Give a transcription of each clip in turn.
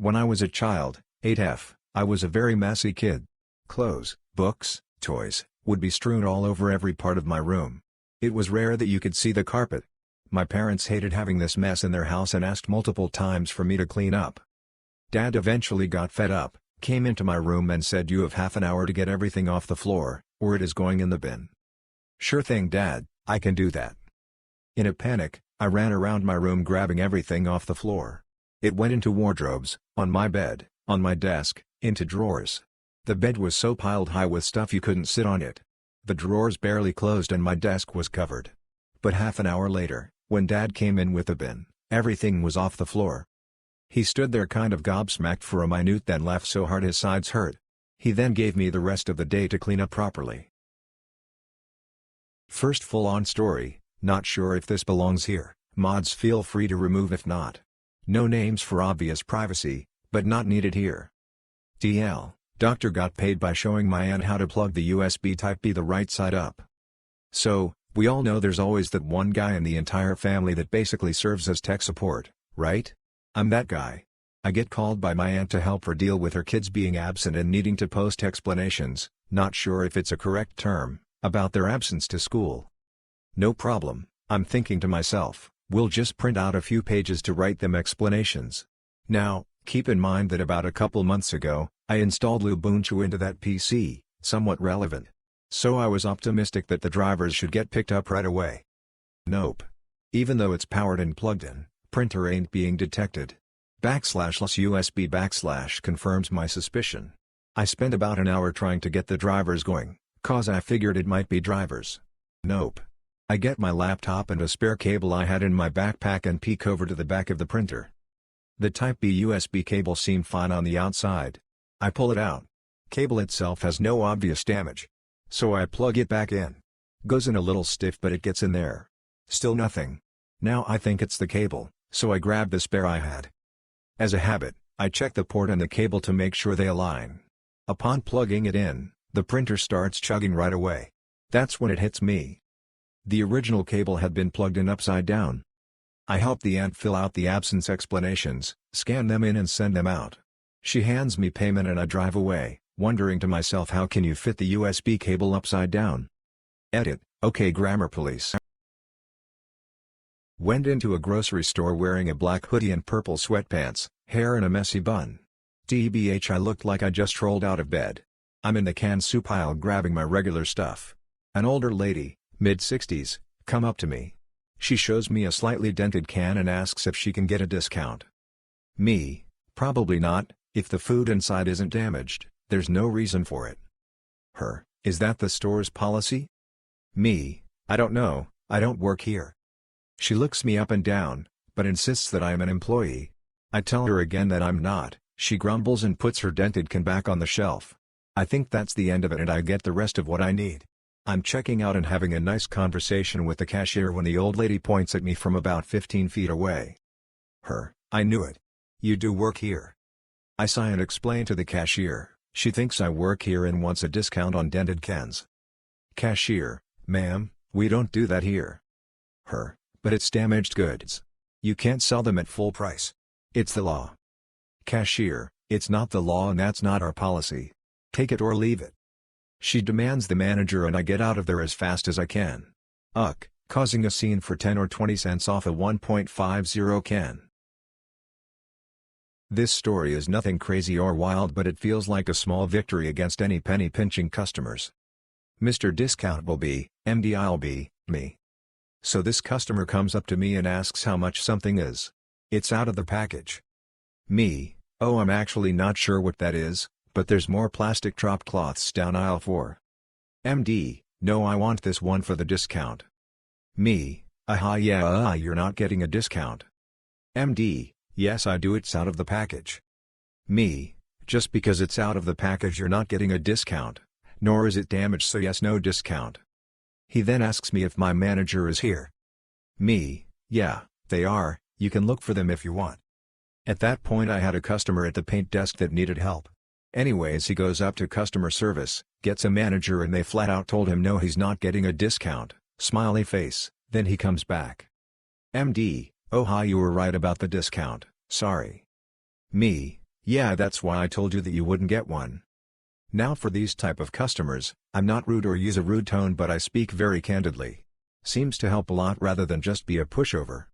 When I was a child, 8F, I was a very messy kid. Clothes, books, toys, would be strewn all over every part of my room. It was rare that you could see the carpet. My parents hated having this mess in their house and asked multiple times for me to clean up. Dad eventually got fed up, came into my room and said, "You have half an hour to get everything off the floor, or it is going in the bin." "Sure thing, Dad, I can do that." In a panic, I ran around my room grabbing everything off the floor. It went into wardrobes, on my bed, on my desk, into drawers. The bed was so piled high with stuff you couldn't sit on it. The drawers barely closed and my desk was covered. But half an hour later, when Dad came in with the bin, everything was off the floor. He stood there kind of gobsmacked for a minute, then laughed so hard his sides hurt. He then gave me the rest of the day to clean up properly. First full-on story, not sure if this belongs here, mods feel free to remove if not. No names for obvious privacy, but not needed here. TL, doctor got paid by showing my aunt how to plug the USB Type-B the right side up. So, we all know there's always that one guy in the entire family that basically serves as tech support, right? I'm that guy. I get called by my aunt to help her deal with her kids being absent and needing to post explanations, not sure if it's a correct term, about their absence to school. No problem, I'm thinking to myself, we'll just print out a few pages to write them explanations. Now, keep in mind that about a couple months ago, I installed Ubuntu into that PC, somewhat relevant. So I was optimistic that the drivers should get picked up right away. Nope. Even though it's powered and plugged in, printer ain't being detected. //USB/ confirms my suspicion. I spent about an hour trying to get the drivers going, cause I figured it might be drivers. Nope. I get my laptop and a spare cable I had in my backpack and peek over to the back of the printer. The Type-B USB cable seemed fine on the outside. I pull it out. Cable itself has no obvious damage. So I plug it back in. Goes in a little stiff but it gets in there. Still nothing. Now I think it's the cable, so I grab the spare I had. As a habit, I check the port and the cable to make sure they align. Upon plugging it in, the printer starts chugging right away. That's when it hits me. The original cable had been plugged in upside down. I help the aunt fill out the absence explanations, scan them in and send them out. She hands me payment and I drive away, wondering to myself, how can you fit the USB cable upside down? Edit, okay grammar police. Went into a grocery store wearing a black hoodie and purple sweatpants, hair in a messy bun. TBH, I looked like I just rolled out of bed. I'm in the canned soup aisle grabbing my regular stuff. An older lady, mid-60s, come up to me. She shows me a slightly dented can and asks if she can get a discount. Me, probably not, if the food inside isn't damaged, there's no reason for it. Her, is that the store's policy? Me, I don't know, I don't work here. She looks me up and down, but insists that I am an employee. I tell her again that I'm not, she grumbles and puts her dented can back on the shelf. I think that's the end of it and I get the rest of what I need. I'm checking out and having a nice conversation with the cashier when the old lady points at me from about 15 feet away. Her, I knew it. You do work here. I sigh and explain to the cashier. She thinks I work here and wants a discount on dented cans. Cashier, ma'am, we don't do that here. Her, but it's damaged goods. You can't sell them at full price. It's the law. Cashier, it's not the law and that's not our policy. Take it or leave it. She demands the manager and I get out of there as fast as I can. Causing a scene for 10 or 20 cents off a 1.50 can. This story is nothing crazy or wild, but it feels like a small victory against any penny-pinching customers. Mr. Discount will be, MD I'll be, me. So this customer comes up to me and asks how much something is. It's out of the package. Me, oh I'm actually not sure what that is, but there's more plastic drop cloths down aisle 4. MD, no I want this one for the discount. Me, aha yeah you're not getting a discount. MD, yes I do, it's out of the package. Me, just because it's out of the package you're not getting a discount, nor is it damaged so yes no discount. He then asks me if my manager is here. Me, yeah, they are, you can look for them if you want. At that point I had a customer at the paint desk that needed help. Anyways he goes up to customer service, gets a manager and they flat out told him no he's not getting a discount, smiley face, then he comes back. MD, oh hi you were right about the discount, sorry. Me, Yeah, that's why I told you that you wouldn't get one. Now for these type of customers, I'm not rude or use a rude tone, but I speak very candidly. Seems to help a lot rather than just be a pushover.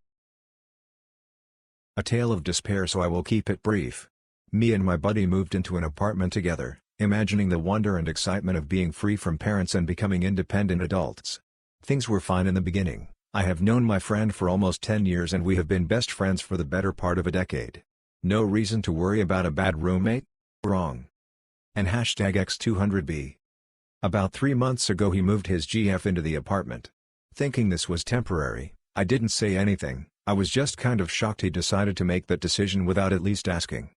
A tale of despair, so I will keep it brief. Me and my buddy moved into an apartment together, imagining the wonder and excitement of being free from parents and becoming independent adults. Things were fine in the beginning. I have known my friend for almost 10 years and we have been best friends for the better part of a decade. No reason to worry about a bad roommate? Wrong. And #X200B. About 3 months ago he moved his GF into the apartment. Thinking this was temporary, I didn't say anything. I was just kind of shocked he decided to make that decision without at least asking.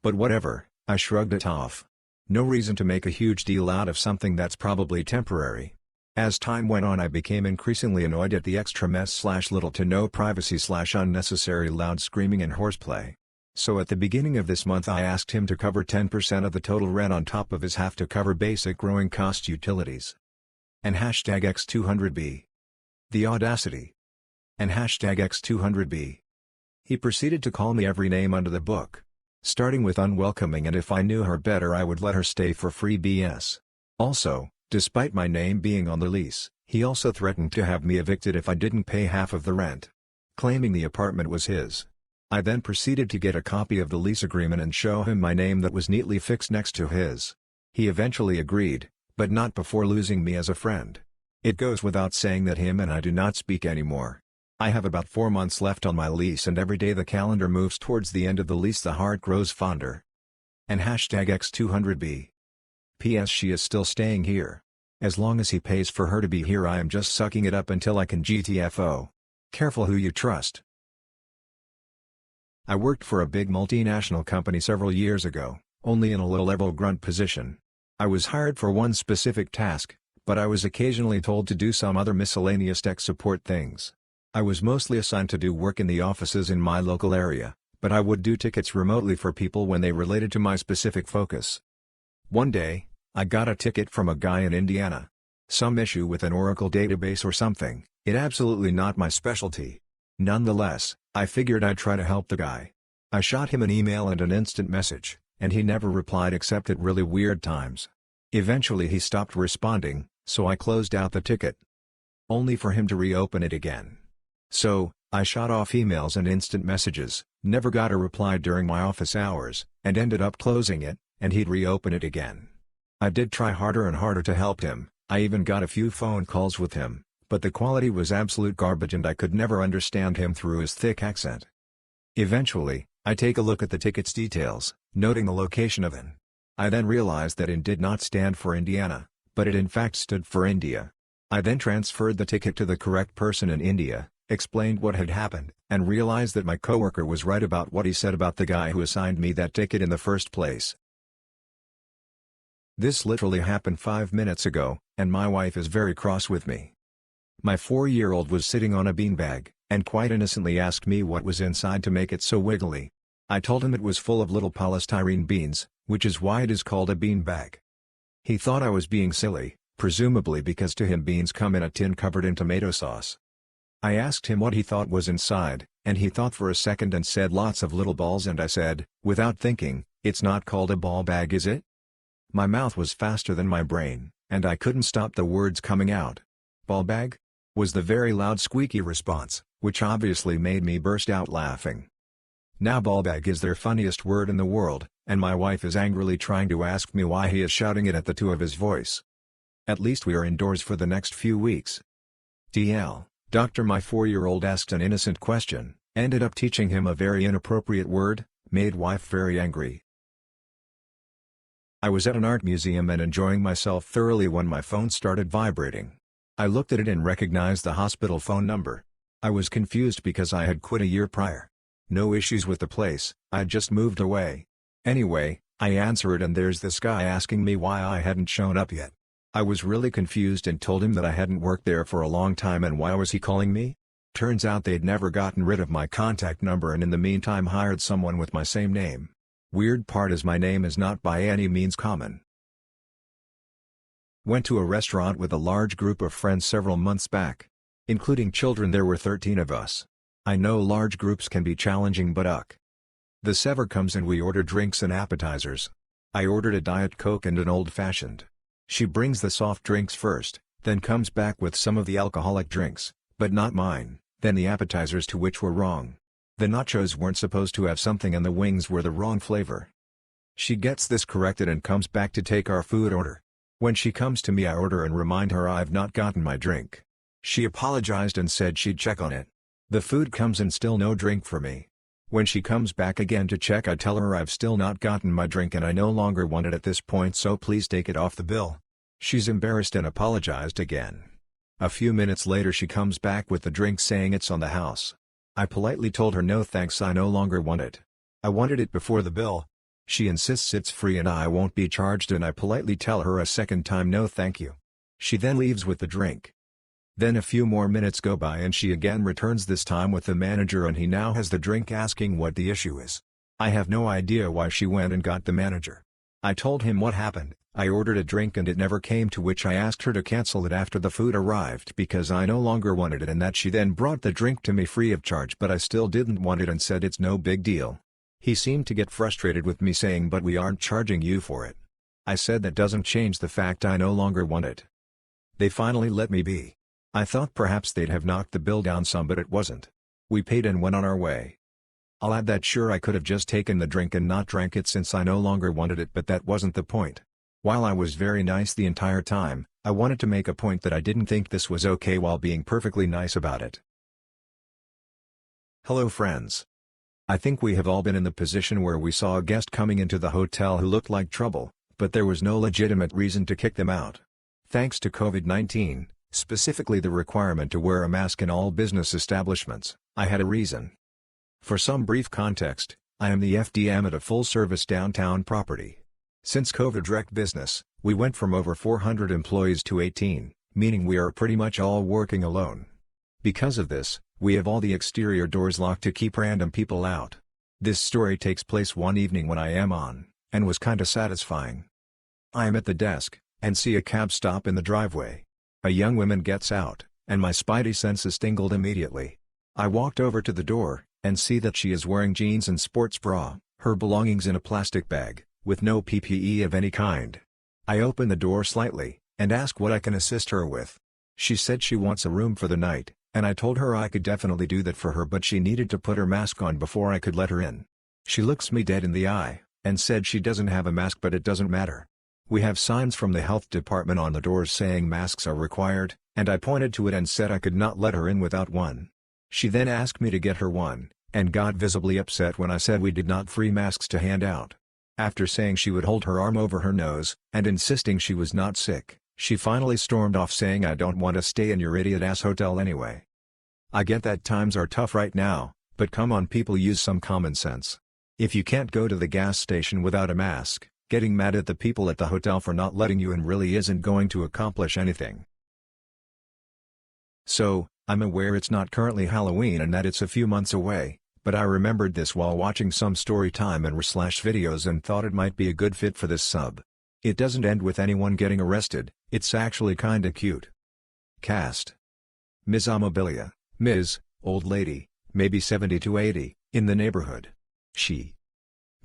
But whatever, I shrugged it off. No reason to make a huge deal out of something that's probably temporary. As time went on, I became increasingly annoyed at the extra mess / little to no privacy / unnecessary loud screaming and horseplay. So at the beginning of this month I asked him to cover 10% of the total rent on top of his half to cover basic growing cost utilities. And #X200B. The audacity. And #X200B. He proceeded to call me every name under the book. Starting with unwelcoming, and if I knew her better I would let her stay for free BS. Also, despite my name being on the lease, he also threatened to have me evicted if I didn't pay half of the rent. Claiming the apartment was his. I then proceeded to get a copy of the lease agreement and show him my name that was neatly fixed next to his. He eventually agreed, but not before losing me as a friend. It goes without saying that him and I do not speak anymore. I have about 4 months left on my lease, and every day the calendar moves towards the end of the lease the heart grows fonder. And #X200B. P.S. She is still staying here. As long as he pays for her to be here I am just sucking it up until I can GTFO. Careful who you trust. I worked for a big multinational company several years ago, only in a low-level grunt position. I was hired for one specific task, but I was occasionally told to do some other miscellaneous tech support things. I was mostly assigned to do work in the offices in my local area, but I would do tickets remotely for people when they related to my specific focus. One day, I got a ticket from a guy in Indiana. Some issue with an Oracle database or something, it absolutely not my specialty. Nonetheless, I figured I'd try to help the guy. I shot him an email and an instant message, and he never replied except at really weird times. Eventually he stopped responding, so I closed out the ticket. Only for him to reopen it again. So, I shot off emails and instant messages, never got a reply during my office hours, and ended up closing it, and he'd reopen it again. I did try harder and harder to help him, I even got a few phone calls with him, but the quality was absolute garbage and I could never understand him through his thick accent. Eventually, I take a look at the ticket's details, noting the location of IN. I then realized that IN did not stand for Indiana, but it in fact stood for India. I then transferred the ticket to the correct person in India, explained what had happened, and realized that my coworker was right about what he said about the guy who assigned me that ticket in the first place. This literally happened 5 minutes ago, and my wife is very cross with me. My 4-year-old was sitting on a beanbag, and quite innocently asked me what was inside to make it so wiggly. I told him it was full of little polystyrene beans, which is why it is called a beanbag. He thought I was being silly, presumably because to him beans come in a tin covered in tomato sauce. I asked him what he thought was inside, and he thought for a second and said lots of little balls, and I said, without thinking, it's not called a ball bag, is it? My mouth was faster than my brain, and I couldn't stop the words coming out. Ball bag? Was the very loud squeaky response, which obviously made me burst out laughing. Now ball bag is their funniest word in the world, and my wife is angrily trying to ask me why he is shouting it at the top of his voice. At least we are indoors for the next few weeks. TL. Doctor, my 4-year-old asked an innocent question, ended up teaching him a very inappropriate word, made wife very angry. I was at an art museum and enjoying myself thoroughly when my phone started vibrating. I looked at it and recognized the hospital phone number. I was confused because I had quit a year prior. No issues with the place, I had just moved away. Anyway, I answer it and there's this guy asking me why I hadn't shown up yet. I was really confused and told him that I hadn't worked there for a long time and why was he calling me? Turns out they'd never gotten rid of my contact number and in the meantime hired someone with my same name. Weird part is my name is not by any means common. Went to a restaurant with a large group of friends several months back. Including children, there were 13 of us. I know large groups can be challenging, but The server comes and we order drinks and appetizers. I ordered a Diet Coke and an old-fashioned. She brings the soft drinks first, then comes back with some of the alcoholic drinks, but not mine, then the appetizers, to which were wrong. The nachos weren't supposed to have something and the wings were the wrong flavor. She gets this corrected and comes back to take our food order. When she comes to me, I order and remind her I've not gotten my drink. She apologized and said she'd check on it. The food comes and still no drink for me. When she comes back again to check, I tell her I've still not gotten my drink and I no longer want it at this point, so please take it off the bill. She's embarrassed and apologized again. A few minutes later she comes back with the drink saying it's on the house. I politely told her no thanks, I no longer want it. I wanted it before the bill. She insists it's free and I won't be charged, and I politely tell her a second time no thank you. She then leaves with the drink. Then a few more minutes go by and she again returns, this time with the manager, and he now has the drink, asking what the issue is. I have no idea why she went and got the manager. I told him what happened. I ordered a drink and it never came, to which I asked her to cancel it after the food arrived because I no longer wanted it, and that she then brought the drink to me free of charge, but I still didn't want it and said it's no big deal. He seemed to get frustrated with me, saying but we aren't charging you for it. I said that doesn't change the fact I no longer want it. They finally let me be. I thought perhaps they'd have knocked the bill down some, but it wasn't. We paid and went on our way. I'll add that sure, I could have just taken the drink and not drank it since I no longer wanted it, but that wasn't the point. While I was very nice the entire time, I wanted to make a point that I didn't think this was okay while being perfectly nice about it. Hello friends. I think we have all been in the position where we saw a guest coming into the hotel who looked like trouble, but there was no legitimate reason to kick them out. Thanks to COVID-19, specifically the requirement to wear a mask in all business establishments, I had a reason. For some brief context, I am the FDM at a full-service downtown property. Since COVID wrecked business, we went from over 400 employees to 18, meaning we are pretty much all working alone. Because of this, we have all the exterior doors locked to keep random people out. This story takes place one evening when I am on, and was kinda satisfying. I am at the desk, and see a cab stop in the driveway. A young woman gets out, and my spidey senses tingled immediately. I walked over to the door, and see that she is wearing jeans and sports bra, her belongings in a plastic bag, with no PPE of any kind. I open the door slightly, and ask what I can assist her with. She said she wants a room for the night, and I told her I could definitely do that for her, but she needed to put her mask on before I could let her in. She looks me dead in the eye, and said she doesn't have a mask, but it doesn't matter. We have signs from the health department on the doors saying masks are required, and I pointed to it and said I could not let her in without one. She then asked me to get her one, and got visibly upset when I said we did not free masks to hand out. After saying she would hold her arm over her nose, and insisting she was not sick, she finally stormed off saying I don't want to stay in your idiot-ass hotel anyway. I get that times are tough right now, but come on people, use some common sense. If you can't go to the gas station without a mask, getting mad at the people at the hotel for not letting you in really isn't going to accomplish anything. So, I'm aware it's not currently Halloween and that it's a few months away, but I remembered this while watching some story time and /videos and thought it might be a good fit for this sub. It doesn't end with anyone getting arrested, it's actually kinda cute. Cast: Ms. Amobilia, Ms., old lady, maybe 70 to 80, in the neighborhood. She.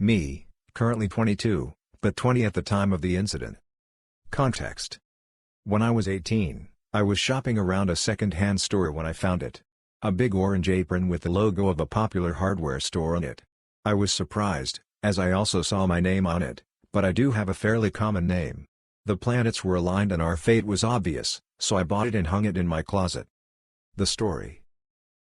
Me, currently 22, but 20 at the time of the incident. Context: when I was 18, I was shopping around a second-hand store when I found it. A big orange apron with the logo of a popular hardware store on it. I was surprised, as I also saw my name on it, but I do have a fairly common name. The planets were aligned and our fate was obvious, so I bought it and hung it in my closet. The story.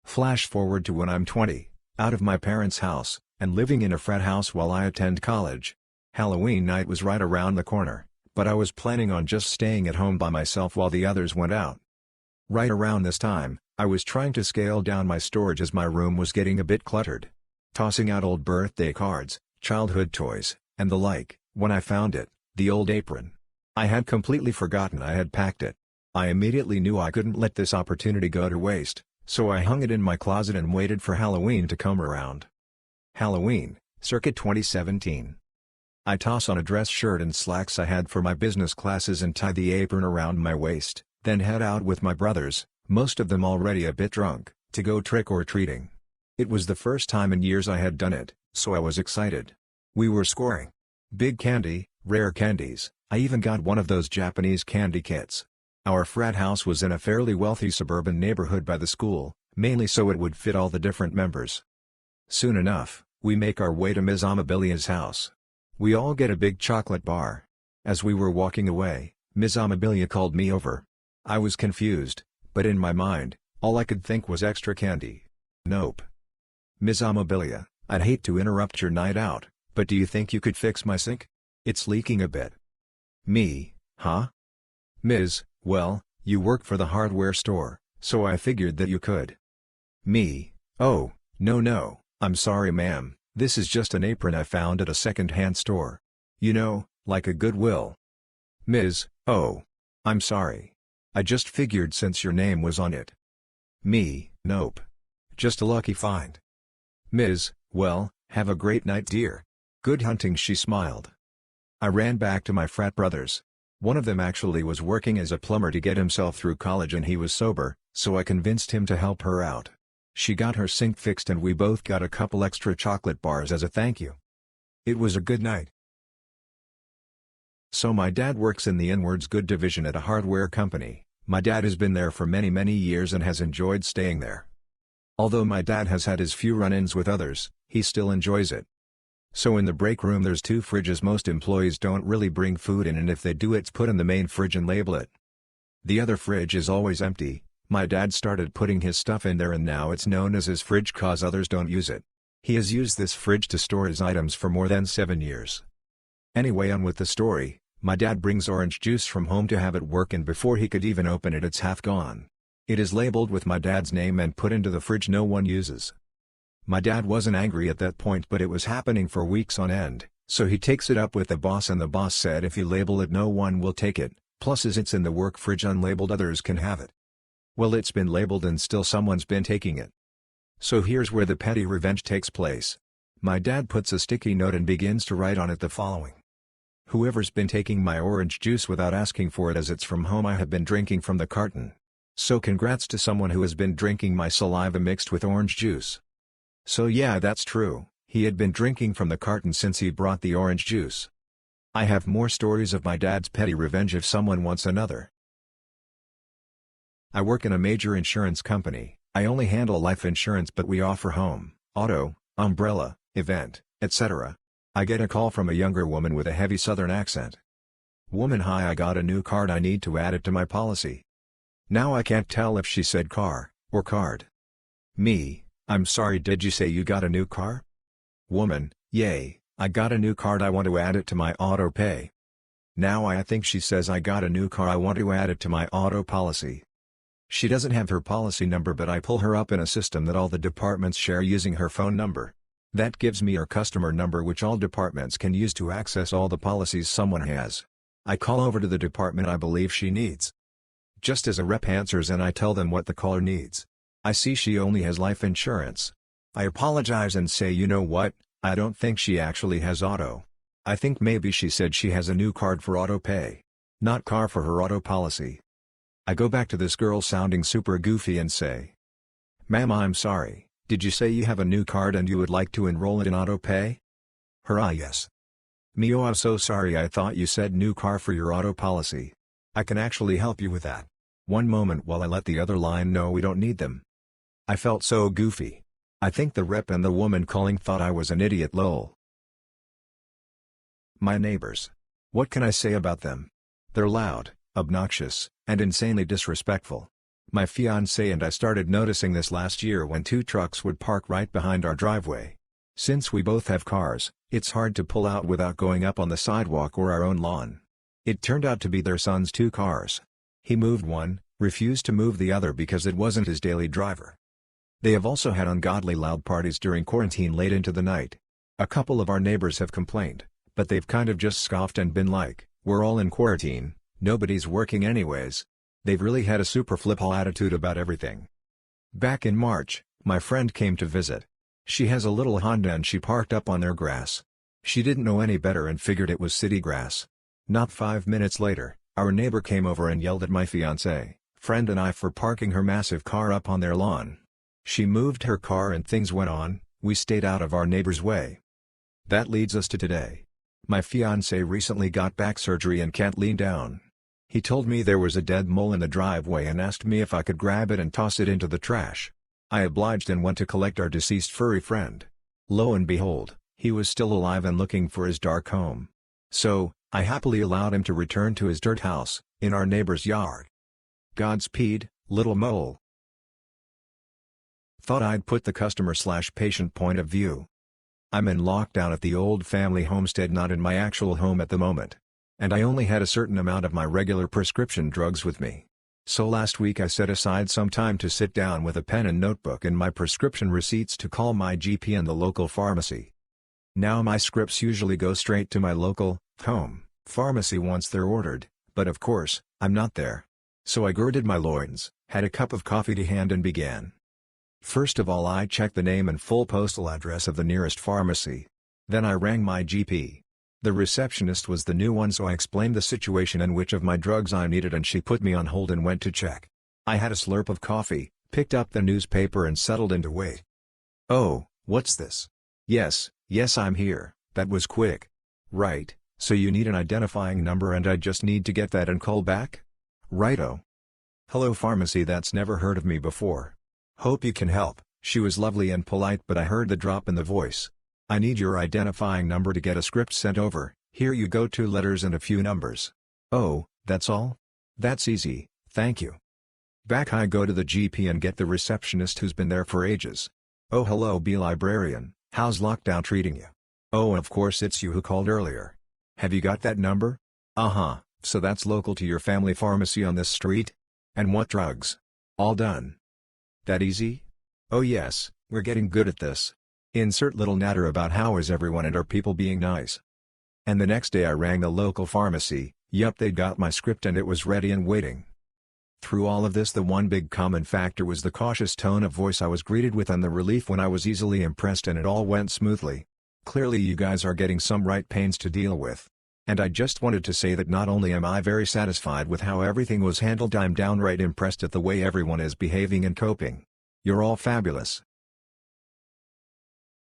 Flash forward to when I'm 20, out of my parents' house, and living in a frat house while I attend college. Halloween night was right around the corner, but I was planning on just staying at home by myself while the others went out. Right around this time, I was trying to scale down my storage as my room was getting a bit cluttered. Tossing out old birthday cards, childhood toys, and the like, when I found it, the old apron. I had completely forgotten I had packed it. I immediately knew I couldn't let this opportunity go to waste, so I hung it in my closet and waited for Halloween to come around. Halloween, circa 2017. I toss on a dress shirt and slacks I had for my business classes and tie the apron around my waist, then head out with my brothers, most of them already a bit drunk, to go trick-or-treating. It was the first time in years I had done it, So I was excited. We were scoring. Big candy, rare candies, I even got one of those Japanese candy kits. Our frat house was in a fairly wealthy suburban neighborhood by the school, mainly so it would fit all the different members. Soon enough, we make our way to Ms. Amabilia's house. We all get a big chocolate bar. As we were walking away, Ms. Amabilia called me over. I was confused, but in my mind, all I could think was extra candy. Nope. Ms. Amabilia, I'd hate to interrupt your night out, but do you think you could fix my sink? It's leaking a bit. Me, huh? Ms., well, you work for the hardware store, so I figured that you could. Me, oh, no, I'm sorry ma'am, this is just an apron I found at a second-hand store. You know, like a Goodwill. Ms., oh. I'm sorry. I just figured since your name was on it. Me, nope. Just a lucky find. Ms., well, have a great night dear. Good hunting she smiled. I ran back to my frat brothers. One of them actually was working as a plumber to get himself through college and he was sober, so I convinced him to help her out. She got her sink fixed and we both got a couple extra chocolate bars as a thank you. It was a good night. So my dad works in the Inwards Good division at a hardware company. My dad has been there for many years and has enjoyed staying there. Although my dad has had his few run-ins with others, he still enjoys it. So in the break room there's 2 fridges. Most employees don't really bring food in and if they do it's put in the main fridge and label it. The other fridge is always empty. My dad started putting his stuff in there and now it's known as his fridge cause others don't use it. He has used this fridge to store his items for more than 7 years. Anyway, on with the story. My dad brings orange juice from home to have at work and before he could even open it it's half gone. It is labeled with my dad's name and put into the fridge no one uses. My dad wasn't angry at that point but it was happening for weeks on end, so he takes it up with the boss and the boss said if you label it no one will take it, plus as it's in the work fridge unlabeled others can have it. Well, it's been labeled and still someone's been taking it. So here's where the petty revenge takes place. My dad puts a sticky note and begins to write on it the following. Whoever's been taking my orange juice without asking for it as it's from home I have been drinking from the carton. So congrats to someone who has been drinking my saliva mixed with orange juice. So yeah, that's true, he had been drinking from the carton since he brought the orange juice. I have more stories of my dad's petty revenge if someone wants another. I work in a major insurance company. I only handle life insurance but we offer home, auto, umbrella, event, etc. I get a call from a younger woman with a heavy southern accent. Woman: hi, I got a new card, I need to add it to my policy. Now I can't tell if she said car, or card. Me: I'm sorry, did you say you got a new car? Woman: yay, I got a new card, I want to add it to my auto pay. Now I think she says I got a new car, I want to add it to my auto policy. She doesn't have her policy number but I pull her up in a system that all the departments share using her phone number. That gives me her customer number which all departments can use to access all the policies someone has. I call over to the department I believe she needs. Just as a rep answers and I tell them what the caller needs. I see she only has life insurance. I apologize and say, you know what, I don't think she actually has auto. I think maybe she said she has a new card for auto pay. Not car for her auto policy. I go back to this girl sounding super goofy and say, ma'am, I'm sorry. Did you say you have a new card and you would like to enroll it in auto pay? Her: ah, yes. Me: oh, I'm so sorry, I thought you said new car for your auto policy. I can actually help you with that. One moment while I let the other line know we don't need them. I felt so goofy. I think the rep and the woman calling thought I was an idiot, lol. My neighbors. What can I say about them? They're loud, obnoxious, and insanely disrespectful. My fiancé and I started noticing this last year when 2 trucks would park right behind our driveway. Since we both have cars, it's hard to pull out without going up on the sidewalk or our own lawn. It turned out to be their son's 2 cars. He moved one, refused to move the other because it wasn't his daily driver. They have also had ungodly loud parties during quarantine late into the night. A couple of our neighbors have complained, but they've kind of just scoffed and been like, we're all in quarantine, nobody's working anyways. They've really had a super flip-hall attitude about everything. Back in March, my friend came to visit. She has a little Honda and she parked up on their grass. She didn't know any better and figured it was city grass. Not 5 minutes later, our neighbor came over and yelled at my fiancé, friend and I for parking her massive car up on their lawn. She moved her car and things went on. We stayed out of our neighbor's way. That leads us to today. My fiancé recently got back surgery and can't lean down. He told me there was a dead mole in the driveway and asked me if I could grab it and toss it into the trash. I obliged and went to collect our deceased furry friend. Lo and behold, he was still alive and looking for his dark home. So, I happily allowed him to return to his dirt house, in our neighbor's yard. Godspeed, little mole. Thought I'd put the customer/patient point of view. I'm in lockdown at the old family homestead, not in my actual home at the moment. And I only had a certain amount of my regular prescription drugs with me. So last week I set aside some time to sit down with a pen and notebook and my prescription receipts to call my GP and the local pharmacy. Now my scripts usually go straight to my local, home, pharmacy once they're ordered, but of course, I'm not there. So I girded my loins, had a cup of coffee to hand and began. First of all I checked the name and full postal address of the nearest pharmacy. Then I rang my GP. The receptionist was the new one, so I explained the situation and which of my drugs I needed, and she put me on hold and went to check. I had a slurp of coffee, picked up the newspaper and settled into wait. Oh, what's this? Yes, I'm here. That was quick. Right, so you need an identifying number and I just need to get that and call back? Righto. Hello pharmacy, that's never heard of me before. Hope you can help. She was lovely and polite, but I heard the drop in the voice. I need your identifying number to get a script sent over. Here you go, 2 letters and a few numbers. Oh, that's all? That's easy, thank you. Back I go to the GP and get the receptionist who's been there for ages. Oh hello B librarian, how's lockdown treating you? Oh of course it's you who called earlier. Have you got that number? Uh-huh, so that's local to your family pharmacy on this street? And what drugs? All done. That easy? Oh yes, we're getting good at this. Insert little natter about how is everyone and are people being nice. And the next day I rang the local pharmacy. Yup, they'd got my script and it was ready and waiting. Through all of this, the one big common factor was the cautious tone of voice I was greeted with and the relief when I was easily impressed and it all went smoothly. Clearly you guys are getting some right pains to deal with. And I just wanted to say that not only am I very satisfied with how everything was handled, I'm downright impressed at the way everyone is behaving and coping. You're all fabulous.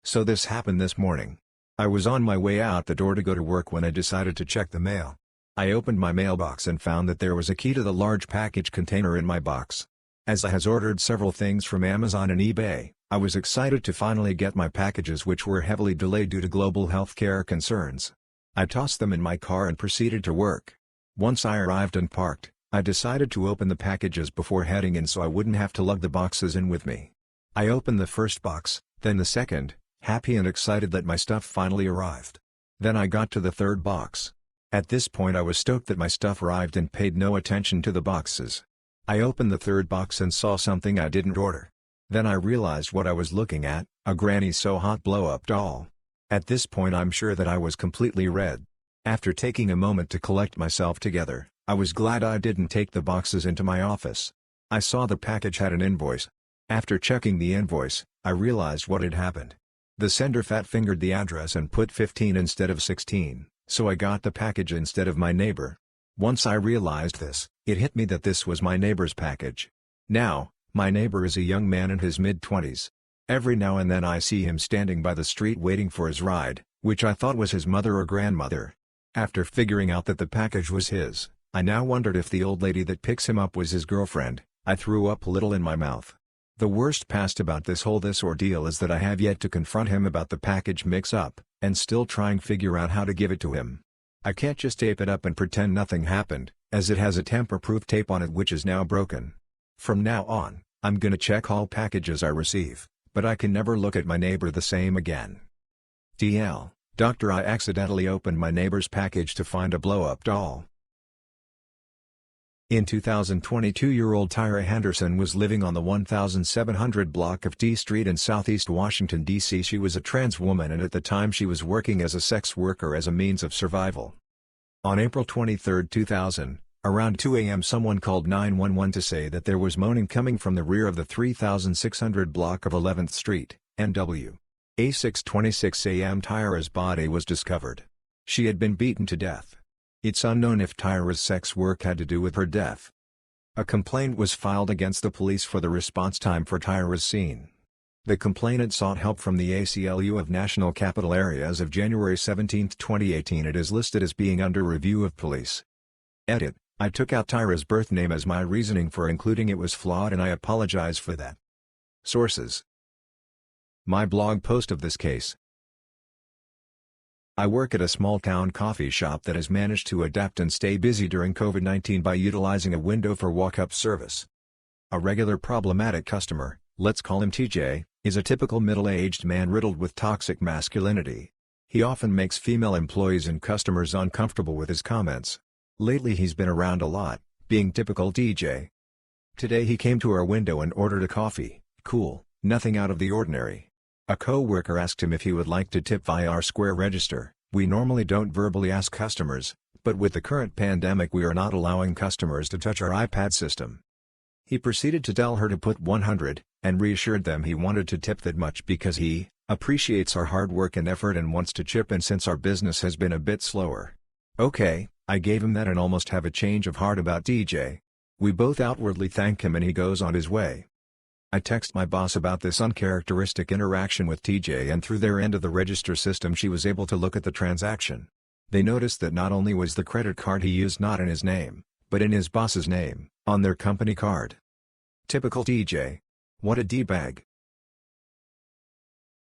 So this happened this morning. I was on my way out the door to go to work when I decided to check the mail. I opened my mailbox and found that there was a key to the large package container in my box. As I has ordered several things from Amazon and eBay, I was excited to finally get my packages, which were heavily delayed due to global healthcare concerns. I tossed them in my car and proceeded to work. Once I arrived and parked, I decided to open the packages before heading in so I wouldn't have to lug the boxes in with me. I opened the first box, then the second, happy and excited that my stuff finally arrived. Then I got to the third box. At this point I was stoked that my stuff arrived and paid no attention to the boxes. I opened the third box and saw something I didn't order. Then I realized what I was looking at, a Granny So Hot blow-up doll. At this point I'm sure that I was completely red. After taking a moment to collect myself together, I was glad I didn't take the boxes into my office. I saw the package had an invoice. After checking the invoice, I realized what had happened. The sender fat-fingered the address and put 15 instead of 16, so I got the package instead of my neighbor. Once I realized this, it hit me that this was my neighbor's package. Now, my neighbor is a young man in his mid-20s. Every now and then I see him standing by the street waiting for his ride, which I thought was his mother or grandmother. After figuring out that the package was his, I now wondered if the old lady that picks him up was his girlfriend. I threw up a little in my mouth. The worst part about this ordeal is that I have yet to confront him about the package mix-up, and still trying to figure out how to give it to him. I can't just tape it up and pretend nothing happened, as it has a tamper-proof tape on it which is now broken. From now on, I'm gonna check all packages I receive, but I can never look at my neighbor the same again. DL, Doctor, I accidentally opened my neighbor's package to find a blow-up doll. In 2020, 2-year-old Tyra Henderson was living on the 1700 block of T Street in southeast Washington, D.C. She was a trans woman and at the time she was working as a sex worker as a means of survival. On April 23, 2000, around 2 a.m. someone called 911 to say that there was moaning coming from the rear of the 3600 block of 11th Street, NW. At 6:26 a.m. Tyra's body was discovered. She had been beaten to death. It's unknown if Tyra's sex work had to do with her death. A complaint was filed against the police for the response time for Tyra's scene. The complainant sought help from the ACLU of National Capital Area as of January 17, 2018. It is listed as being under review of police. Edit: I took out Tyra's birth name as my reasoning for including it was flawed and I apologize for that. Sources: my blog post of this case. I work at a small-town coffee shop that has managed to adapt and stay busy during COVID-19 by utilizing a window for walk-up service. A regular problematic customer, let's call him TJ, is a typical middle-aged man riddled with toxic masculinity. He often makes female employees and customers uncomfortable with his comments. Lately he's been around a lot, being typical TJ. Today he came to our window and ordered a coffee. Cool, nothing out of the ordinary. A co-worker asked him if he would like to tip via our Square register. We normally don't verbally ask customers, but with the current pandemic we are not allowing customers to touch our iPad system. He proceeded to tell her to put 100, and reassured them he wanted to tip that much because he appreciates our hard work and effort and wants to chip in since our business has been a bit slower. Okay, I gave him that and almost have a change of heart about DJ. We both outwardly thank him and he goes on his way. I text my boss about this uncharacteristic interaction with TJ and through their end of the register system she was able to look at the transaction. They noticed that not only was the credit card he used not in his name, but in his boss's name, on their company card. Typical TJ. What a D-bag.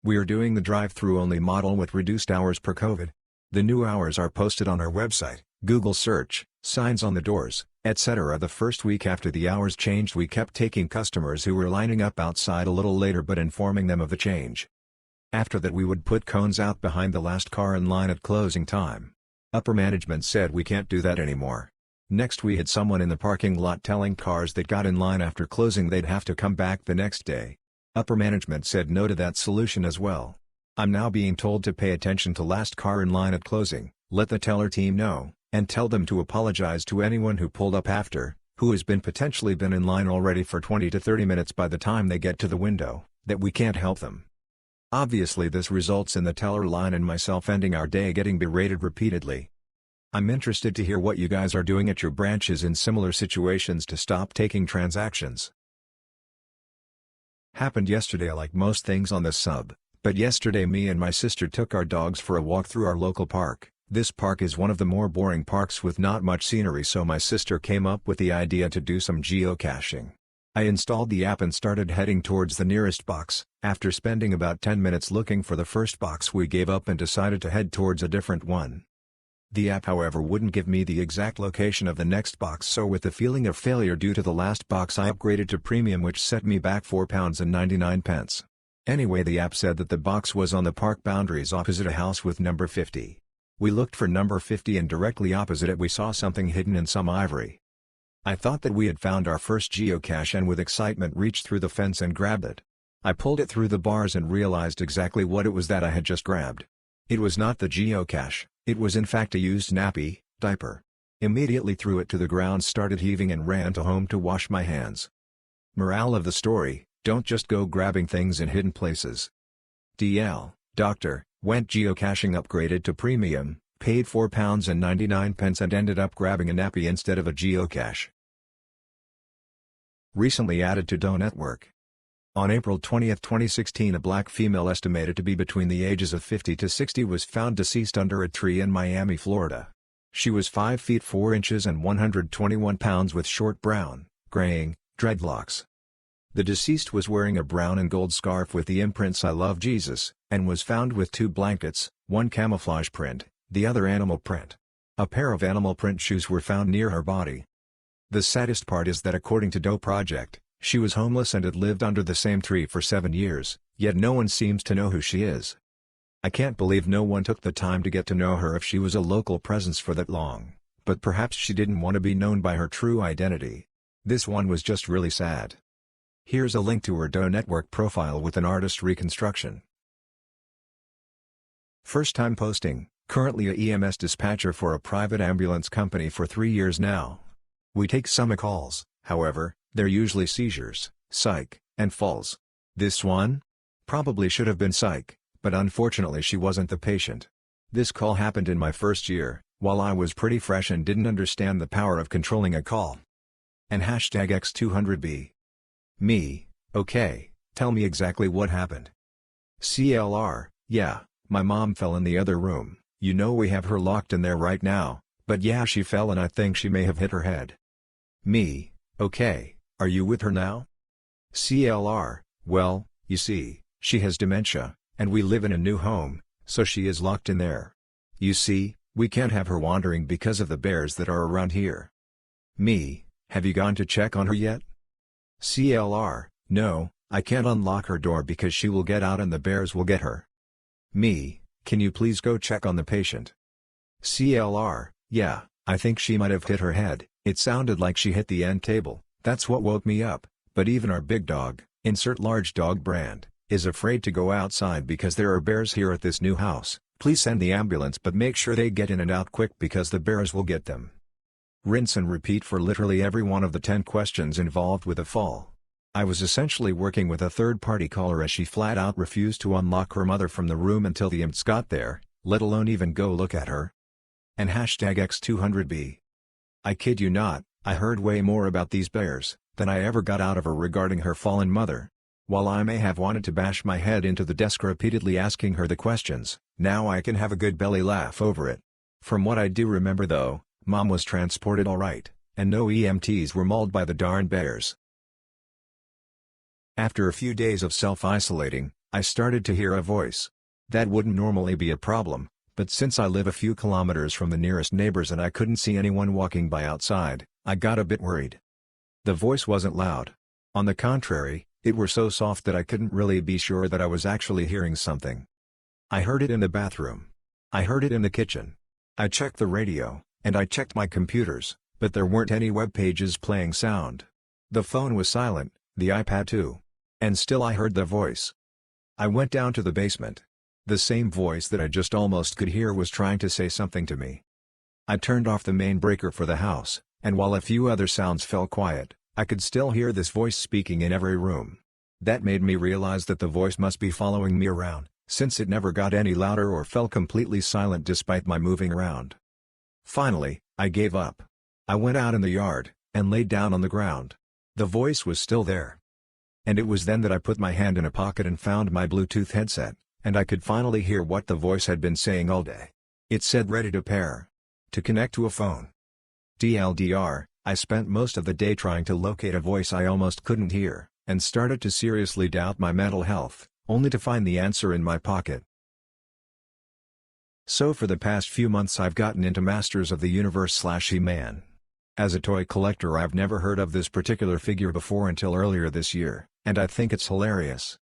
We are doing the drive-through only model with reduced hours per COVID. The new hours are posted on our website, Google search, signs on the doors, etc. The first week after the hours changed we kept taking customers who were lining up outside a little later but informing them of the change. After that we would put cones out behind the last car in line at closing time. Upper management said we can't do that anymore. Next we had someone in the parking lot telling cars that got in line after closing they'd have to come back the next day. Upper management said no to that solution as well. I'm now being told to pay attention to last car in line at closing, let the teller team know, and tell them to apologize to anyone who pulled up after, who has potentially been in line already for 20 to 30 minutes by the time they get to the window, that we can't help them. Obviously this results in the teller line and myself ending our day getting berated repeatedly. I'm interested to hear what you guys are doing at your branches in similar situations to stop taking transactions. Happened yesterday like most things on the sub, but yesterday me and my sister took our dogs for a walk through our local park. This park is one of the more boring parks with not much scenery, so my sister came up with the idea to do some geocaching. I installed the app and started heading towards the nearest box. After spending about 10 minutes looking for the first box we gave up and decided to head towards a different one. The app however wouldn't give me the exact location of the next box, so with the feeling of failure due to the last box I upgraded to premium, which set me back £4.99. Anyway, the app said that the box was on the park boundaries opposite a house with number 50. We looked for number 50 and directly opposite it we saw something hidden in some ivory. I thought that we had found our first geocache and with excitement reached through the fence and grabbed it. I pulled it through the bars and realized exactly what it was that I had just grabbed. It was not the geocache, it was in fact a used nappy diaper. Immediately threw it to the ground, started heaving and ran to home to wash my hands. Morale of the story: don't just go grabbing things in hidden places. DL, Doctor, went geocaching, upgraded to premium, paid £4.99 and ended up grabbing a nappy instead of a geocache. Recently added to Do Network. On April 20, 2016, a black female estimated to be between the ages of 50 to 60 was found deceased under a tree in Miami, Florida. She was 5 feet 4 inches and 121 pounds with short brown, graying, dreadlocks. The deceased was wearing a brown and gold scarf with the imprints "I Love Jesus," and was found with 2 blankets, one camouflage print, the other animal print. A pair of animal print shoes were found near her body. The saddest part is that according to Do Project, she was homeless and had lived under the same tree for 7 years, yet no one seems to know who she is. I can't believe no one took the time to get to know her if she was a local presence for that long, but perhaps she didn't want to be known by her true identity. This one was just really sad. Here's a link to her Do Network profile with an artist reconstruction. First time posting, currently a EMS dispatcher for a private ambulance company for 3 years now. We take some calls, however, they're usually seizures, psych, and falls. This one? Probably should have been psych, but unfortunately she wasn't the patient. This call happened in my first year, while I was pretty fresh and didn't understand the power of controlling a call. And #X200B. Me, okay, Tell me exactly what happened. CLR, yeah, my mom fell in the other room. You know we have her locked in there right now, but yeah, she fell and I think she may have hit her head. Me, okay, are you with her now? CLR, well, you see, she has dementia, and we live in a new home, so she is locked in there. You see, we can't have her wandering because of the bears that are around here. Me, have you gone to check on her yet? CLR, no, I can't unlock her door because she will get out and the bears will get her. Me, can you please go check on the patient? CLR, yeah, I think she might have hit her head, it sounded like she hit the end table, that's what woke me up, but even our big dog, insert large dog brand, is afraid to go outside because there are bears here at this new house. Please send the ambulance but make sure they get in and out quick because the bears will get them. Rinse and repeat for literally every one of the 10 questions involved with a fall. I was essentially working with a third-party caller as she flat out refused to unlock her mother from the room until the imps got there, let alone even go look at her. And #X200B. I kid you not, I heard way more about these bears than I ever got out of her regarding her fallen mother. While I may have wanted to bash my head into the desk repeatedly asking her the questions, now I can have a good belly laugh over it. From what I do remember though, Mom was transported alright, and no EMTs were mauled by the darn bears. After a few days of self-isolating, I started to hear a voice. That wouldn't normally be a problem, but since I live a few kilometers from the nearest neighbors and I couldn't see anyone walking by outside, I got a bit worried. The voice wasn't loud. On the contrary, it were so soft that I couldn't really be sure that I was actually hearing something. I heard it in the bathroom. I heard it in the kitchen. I checked the radio, and I checked my computers, but there weren't any web pages playing sound. The phone was silent, the iPad too. And still I heard the voice. I went down to the basement. The same voice that I just almost could hear was trying to say something to me. I turned off the main breaker for the house, and while a few other sounds fell quiet, I could still hear this voice speaking in every room. That made me realize that the voice must be following me around, since it never got any louder or fell completely silent despite my moving around. Finally, I gave up. I went out in the yard, and laid down on the ground. The voice was still there. And it was then that I put my hand in a pocket and found my Bluetooth headset, and I could finally hear what the voice had been saying all day. It said ready to pair. To connect to a phone. TLDR, I spent most of the day trying to locate a voice I almost couldn't hear, and started to seriously doubt my mental health, only to find the answer in my pocket. So for the past few months I've gotten into Masters of the Universe/He-Man. As a toy collector I've never heard of this particular figure before until earlier this year, and I think it's hilarious.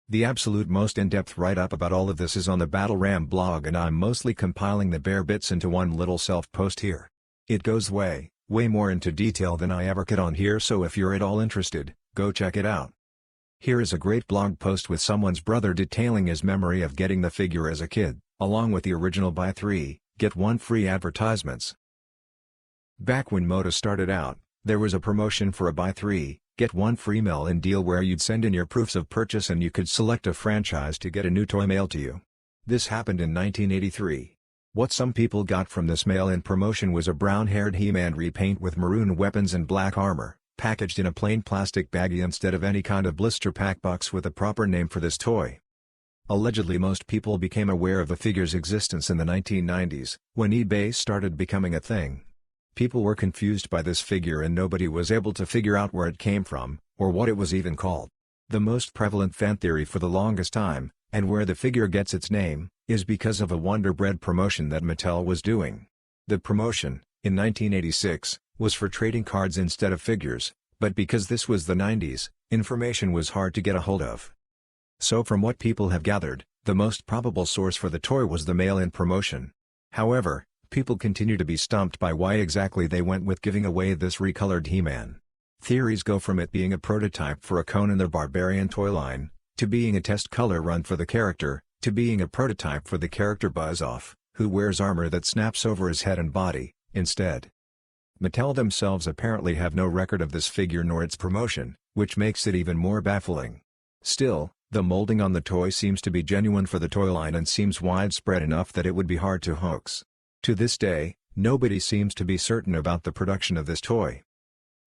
The absolute most in-depth write-up about all of this is on the Battle Ram blog and I'm mostly compiling the bare bits into one little self-post here. It goes way more into detail than I ever could on here, so if you're at all interested, go check it out. Here is a great blog post with someone's brother detailing his memory of getting the figure as a kid, along with the original buy 3, get 1 free advertisements. Back when Moto started out, there was a promotion for a buy 3, get 1 free mail-in deal where you'd send in your proofs of purchase and you could select a franchise to get a new toy mailed to you. This happened in 1983. What some people got from this mail-in promotion was a brown-haired He-Man repaint with maroon weapons and black armor, packaged in a plain plastic baggie instead of any kind of blister pack box with a proper name for this toy. Allegedly most people became aware of the figure's existence in the 1990s, when eBay started becoming a thing. People were confused by this figure and nobody was able to figure out where it came from, or what it was even called. The most prevalent fan theory for the longest time, and where the figure gets its name, is because of a Wonder Bread promotion that Mattel was doing. The promotion, in 1986, was for trading cards instead of figures, but because this was the 90s, information was hard to get a hold of. So from what people have gathered, the most probable source for the toy was the mail-in promotion. However, people continue to be stumped by why exactly they went with giving away this recolored He-Man. Theories go from it being a prototype for a Conan the Barbarian toy line, to being a test color run for the character, to being a prototype for the character Buzz-Off, who wears armor that snaps over his head and body, instead. Mattel themselves apparently have no record of this figure nor its promotion, which makes it even more baffling. Still, the molding on the toy seems to be genuine for the toy line and seems widespread enough that it would be hard to hoax. To this day, nobody seems to be certain about the production of this toy.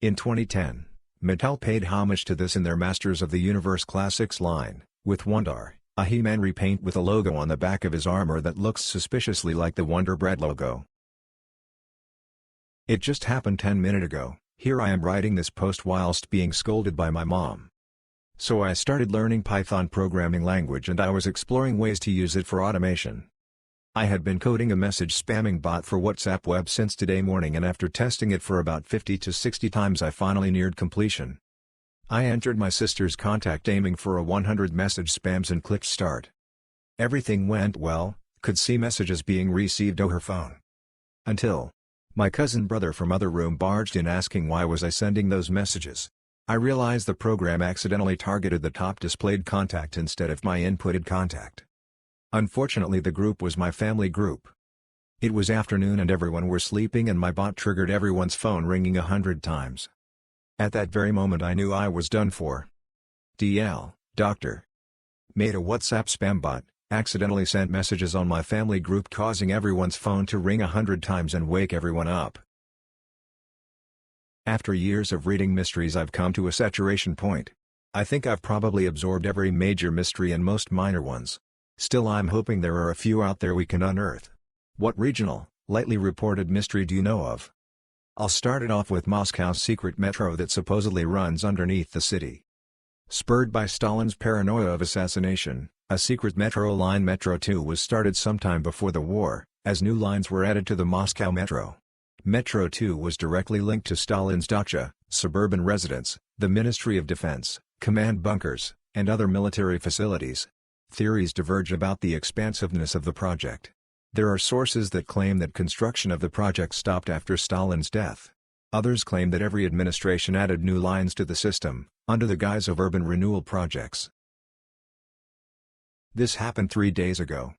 In 2010, Mattel paid homage to this in their Masters of the Universe Classics line, with Wondar, a He-Man repaint with a logo on the back of his armor that looks suspiciously like the Wonder Bread logo. It just happened 10 minutes ago. Here I am writing this post whilst being scolded by my mom. So I started learning Python programming language and I was exploring ways to use it for automation. I had been coding a message spamming bot for WhatsApp web since today morning, and after testing it for about 50 to 60 times I finally neared completion. I entered my sister's contact aiming for a 100 message spams and clicked start. Everything went well, could see messages being received on her phone. Until my cousin brother from other room barged in asking why was I sending those messages. I realized the program accidentally targeted the top displayed contact instead of my inputted contact. Unfortunately the group was my family group. It was afternoon and everyone were sleeping and my bot triggered everyone's phone ringing 100 times. At that very moment I knew I was done for. Doctor. Made a WhatsApp spam bot, accidentally sent messages on my family group causing everyone's phone to ring 100 times and wake everyone up. After years of reading mysteries I've come to a saturation point. I think I've probably absorbed every major mystery and most minor ones. Still I'm hoping there are a few out there we can unearth. What regional, lightly reported mystery do you know of? I'll start it off with Moscow's secret metro that supposedly runs underneath the city. Spurred by Stalin's paranoia of assassination, a secret metro line Metro 2 was started sometime before the war, as new lines were added to the Moscow metro. Metro 2 was directly linked to Stalin's dacha, suburban residence, the Ministry of Defense, command bunkers, and other military facilities. Theories diverge about the expansiveness of the project. There are sources that claim that construction of the project stopped after Stalin's death. Others claim that every administration added new lines to the system, under the guise of urban renewal projects. This happened 3 days ago.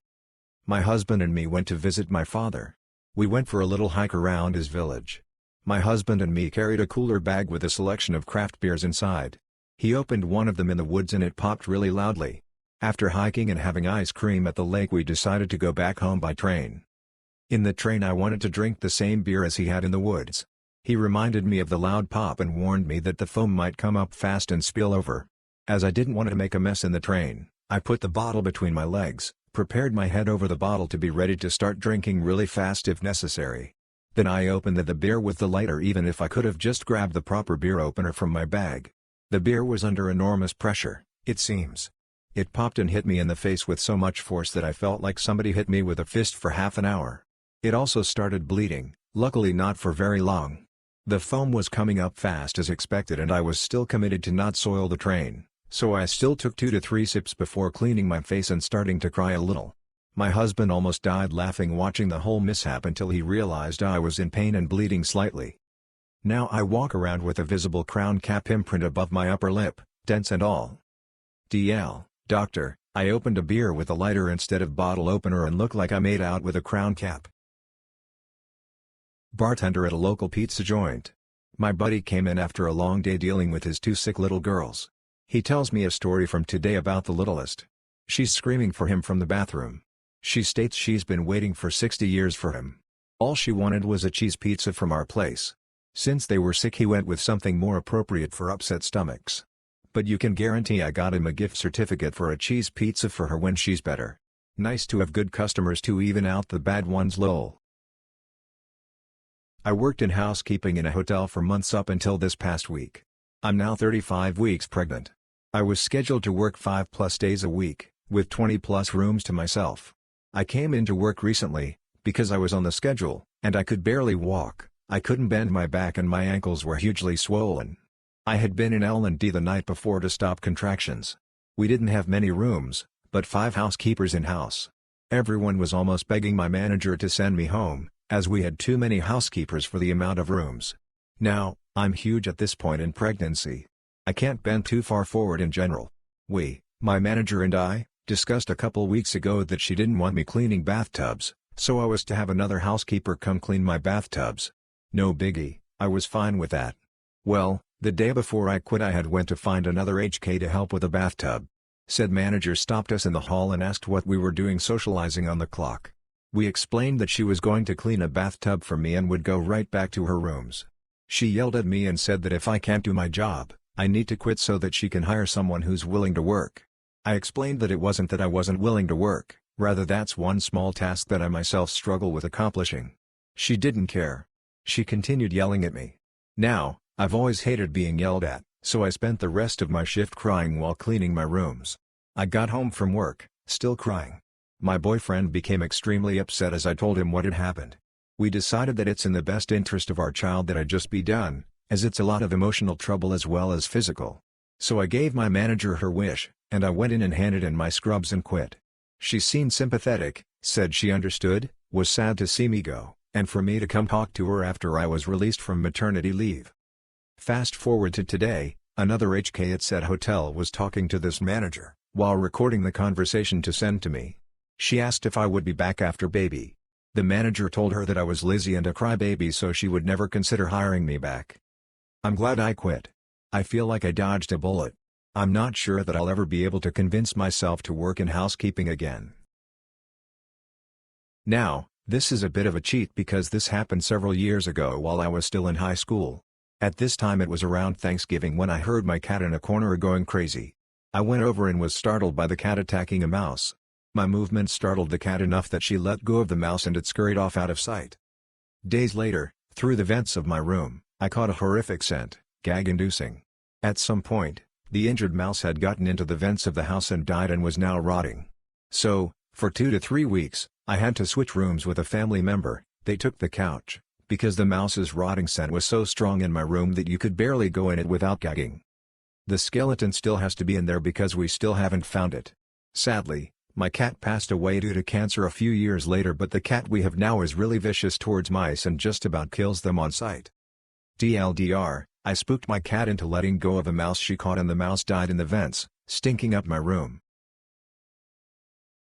My husband and me went to visit my father. We went for a little hike around his village. My husband and me carried a cooler bag with a selection of craft beers inside. He opened one of them in the woods and it popped really loudly. After hiking and having ice cream at the lake we decided to go back home by train. In the train I wanted to drink the same beer as he had in the woods. He reminded me of the loud pop and warned me that the foam might come up fast and spill over. As I didn't want to make a mess in the train, I put the bottle between my legs, prepared my head over the bottle to be ready to start drinking really fast if necessary. Then I opened the beer with the lighter even if I could have just grabbed the proper beer opener from my bag. The beer was under enormous pressure, it seems. It popped and hit me in the face with so much force that I felt like somebody hit me with a fist for half an hour. It also started bleeding, luckily not for very long. The foam was coming up fast as expected and I was still committed to not soil the train, so I still took 2 to 3 sips before cleaning my face and starting to cry a little. My husband almost died laughing watching the whole mishap until he realized I was in pain and bleeding slightly. Now I walk around with a visible crown cap imprint above my upper lip, dents and all. Doctor, I opened a beer with a lighter instead of bottle opener and looked like I made out with a crown cap. Bartender at a local pizza joint. My buddy came in after a long day dealing with his 2 sick little girls. He tells me a story from today about the littlest. She's screaming for him from the bathroom. She states she's been waiting for 60 years for him. All she wanted was a cheese pizza from our place. Since they were sick he went with something more appropriate for upset stomachs. But you can guarantee I got him a gift certificate for a cheese pizza for her when she's better. Nice to have good customers to even out the bad ones lol. I worked in housekeeping in a hotel for months up until this past week. I'm now 35 weeks pregnant. I was scheduled to work 5+ days a week, with 20+ rooms to myself. I came into work recently, because I was on the schedule, and I could barely walk. I couldn't bend my back and my ankles were hugely swollen. I had been in L&D the night before to stop contractions. We didn't have many rooms, but 5 housekeepers in-house. Everyone was almost begging my manager to send me home, as we had too many housekeepers for the amount of rooms. Now, I'm huge at this point in pregnancy. I can't bend too far forward in general. My manager and I, discussed a couple weeks ago that she didn't want me cleaning bathtubs, so I was to have another housekeeper come clean my bathtubs. No biggie, I was fine with that. Well, the day before I quit I had went to find another HK to help with a bathtub. Said manager stopped us in the hall and asked what we were doing socializing on the clock. We explained that she was going to clean a bathtub for me and would go right back to her rooms. She yelled at me and said that if I can't do my job, I need to quit so that she can hire someone who's willing to work. I explained that it wasn't that I wasn't willing to work, rather that's one small task that I myself struggle with accomplishing. She didn't care. She continued yelling at me. Now, I've always hated being yelled at, so I spent the rest of my shift crying while cleaning my rooms. I got home from work, still crying. My boyfriend became extremely upset as I told him what had happened. We decided that it's in the best interest of our child that I just be done, as it's a lot of emotional trouble as well as physical. So I gave my manager her wish, and I went in and handed in my scrubs and quit. She seemed sympathetic, said she understood, was sad to see me go, and for me to come talk to her after I was released from maternity leave. Fast forward to today, another HK at said hotel was talking to this manager, while recording the conversation to send to me. She asked if I would be back after baby. The manager told her that I was lazy and a crybaby so she would never consider hiring me back. I'm glad I quit. I feel like I dodged a bullet. I'm not sure that I'll ever be able to convince myself to work in housekeeping again. Now, this is a bit of a cheat because this happened several years ago while I was still in high school. At this time it was around Thanksgiving when I heard my cat in a corner going crazy. I went over and was startled by the cat attacking a mouse. My movement startled the cat enough that she let go of the mouse and it scurried off out of sight. Days later, through the vents of my room, I caught a horrific scent, gag-inducing. At some point, the injured mouse had gotten into the vents of the house and died and was now rotting. So, for 2 to 3 weeks, I had to switch rooms with a family member. They took the couch, because the mouse's rotting scent was so strong in my room that you could barely go in it without gagging. The skeleton still has to be in there because we still haven't found it. Sadly, my cat passed away due to cancer a few years later, but the cat we have now is really vicious towards mice and just about kills them on sight. TLDR, I spooked my cat into letting go of a mouse she caught and the mouse died in the vents, stinking up my room.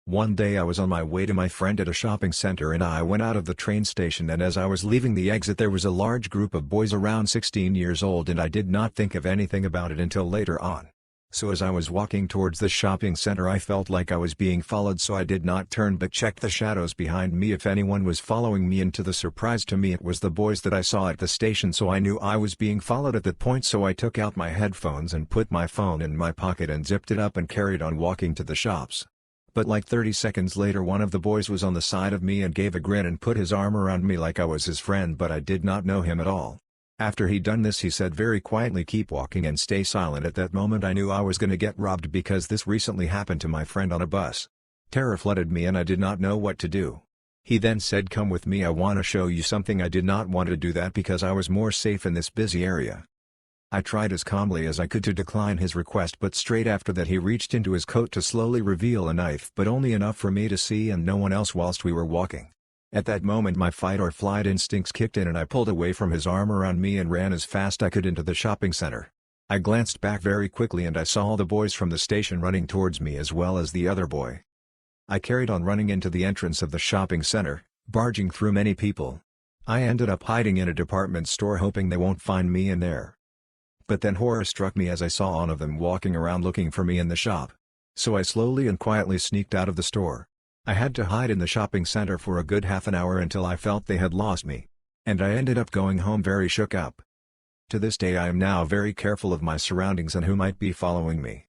One day I was on my way to my friend at a shopping center and I went out of the train station, and as I was leaving the exit there was a large group of boys around 16 years old and I did not think of anything about it until later on. So as I was walking towards the shopping center I felt like I was being followed, so I did not turn but checked the shadows behind me if anyone was following me, and to the surprise to me it was the boys that I saw at the station, so I knew I was being followed at that point, so I took out my headphones and put my phone in my pocket and zipped it up and carried on walking to the shops. But like 30 seconds later one of the boys was on the side of me and gave a grin and put his arm around me like I was his friend, but I did not know him at all. After he done this he said very quietly, "Keep walking and stay silent." At that moment I knew I was gonna get robbed because this recently happened to my friend on a bus. Terror flooded me and I did not know what to do. He then said, "Come with me, I want to show you something." I did not want to do that because I was more safe in this busy area. I tried as calmly as I could to decline his request, but straight after that he reached into his coat to slowly reveal a knife, but only enough for me to see and no one else whilst we were walking. At that moment my fight or flight instincts kicked in and I pulled away from his arm around me and ran as fast I could into the shopping center. I glanced back very quickly and I saw all the boys from the station running towards me as well as the other boy. I carried on running into the entrance of the shopping center, barging through many people. I ended up hiding in a department store hoping they won't find me in there. But then horror struck me as I saw one of them walking around looking for me in the shop. So I slowly and quietly sneaked out of the store. I had to hide in the shopping center for a good half an hour until I felt they had lost me. And I ended up going home very shook up. To this day I am now very careful of my surroundings and who might be following me.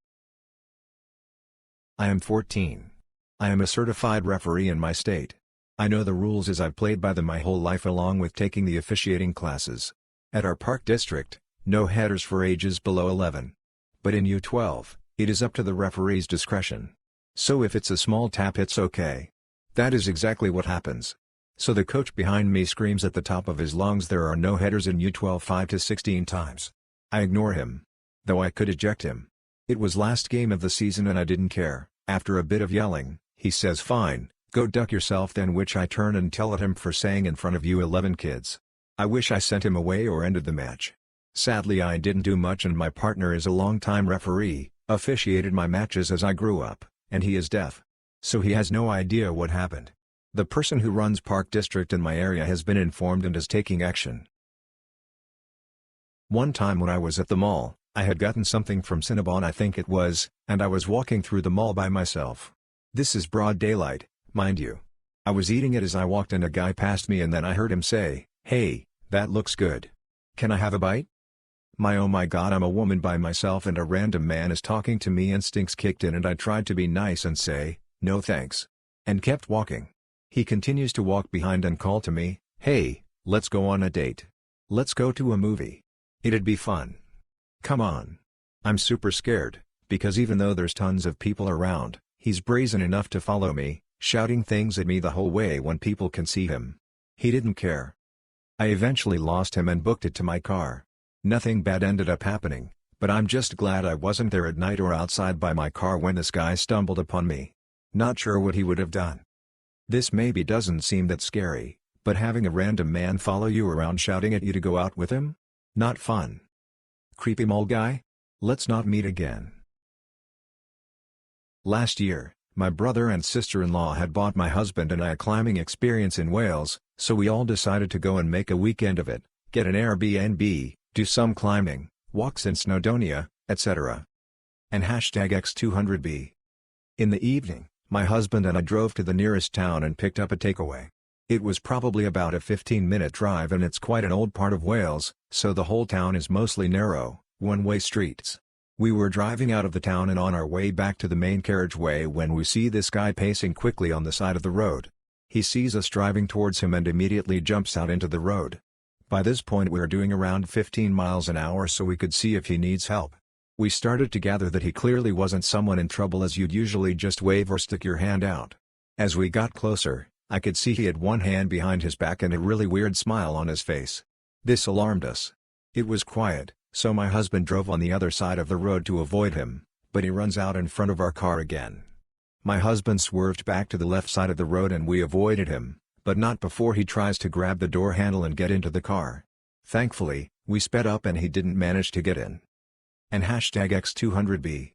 I am 14. I am a certified referee in my state. I know the rules as I've played by them my whole life along with taking the officiating classes. At our park district, no headers for ages below 11. But in U12, it is up to the referee's discretion. So if it's a small tap it's okay. That is exactly what happens. So the coach behind me screams at the top of his lungs there are no headers in U12 5 to 16 times. I ignore him. Though I could eject him. It was last game of the season and I didn't care. After a bit of yelling, he says fine, go duck yourself then, which I turn and tell at him for saying in front of U11 kids. I wish I sent him away or ended the match. Sadly I didn't do much and my partner is a longtime referee, officiated my matches as I grew up. And he is deaf. So he has no idea what happened. The person who runs Park District in my area has been informed and is taking action. One time when I was at the mall, I had gotten something from Cinnabon I think it was, and I was walking through the mall by myself. This is broad daylight, mind you. I was eating it as I walked and a guy passed me and then I heard him say, "Hey, that looks good." Can I have a bite? Oh my god, I'm a woman by myself and a random man is talking to me. Instincts kicked in and I tried to be nice and say, no thanks. And kept walking. He continues to walk behind and call to me, hey, let's go on a date. Let's go to a movie. It'd be fun. Come on. I'm super scared, because even though there's tons of people around, he's brazen enough to follow me, shouting things at me the whole way when people can see him. He didn't care. I eventually lost him and booked it to my car. Nothing bad ended up happening, but I'm just glad I wasn't there at night or outside by my car when this guy stumbled upon me. Not sure what he would have done. This maybe doesn't seem that scary, but having a random man follow you around shouting at you to go out with him? Not fun. Creepy mole guy? Let's not meet again. Last year, my brother and sister-in-law had bought my husband and I a climbing experience in Wales, so we all decided to go and make a weekend of it, get an Airbnb, do some climbing, walks in Snowdonia, etc. And #X200B. In the evening, my husband and I drove to the nearest town and picked up a takeaway. It was probably about a 15-minute drive and it's quite an old part of Wales, so the whole town is mostly narrow, one-way streets. We were driving out of the town and on our way back to the main carriageway when we see this guy pacing quickly on the side of the road. He sees us driving towards him and immediately jumps out into the road. By this point we're doing around 15 miles an hour so we could see if he needs help. We started to gather that he clearly wasn't someone in trouble as you'd usually just wave or stick your hand out. As we got closer, I could see he had one hand behind his back and a really weird smile on his face. This alarmed us. It was quiet, so my husband drove on the other side of the road to avoid him, but he runs out in front of our car again. My husband swerved back to the left side of the road and we avoided him, but not before he tries to grab the door handle and get into the car. Thankfully, we sped up and he didn't manage to get in. And #X200B.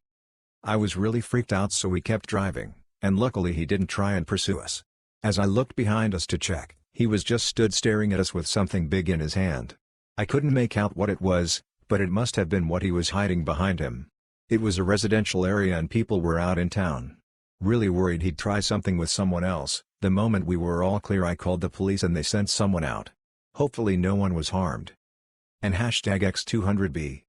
I was really freaked out so we kept driving, and luckily he didn't try and pursue us. As I looked behind us to check, he was just stood staring at us with something big in his hand. I couldn't make out what it was, but it must have been what he was hiding behind him. It was a residential area and people were out in town. Really worried he'd try something with someone else, the moment we were all clear I called the police and they sent someone out. Hopefully no one was harmed. And #X200B.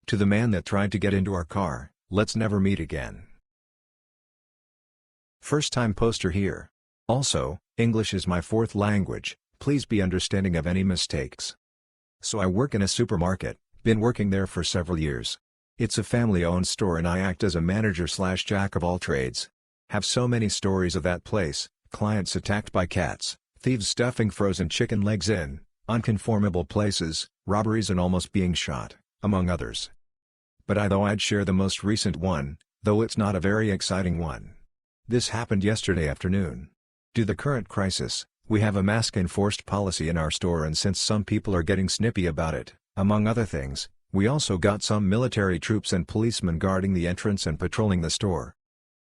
To the man that tried to get into our car, let's never meet again. First time poster here. Also, English is my fourth language, please be understanding of any mistakes. So I work in a supermarket, been working there for several years. It's a family-owned store and I act as a manager/jack of all trades. Have so many stories of that place, clients attacked by cats, thieves stuffing frozen chicken legs in unconformable places, robberies and almost being shot, among others. But I'd share the most recent one, though it's not a very exciting one. This happened yesterday afternoon. Due to the current crisis, we have a mask enforced policy in our store and since some people are getting snippy about it, among other things, we also got some military troops and policemen guarding the entrance and patrolling the store.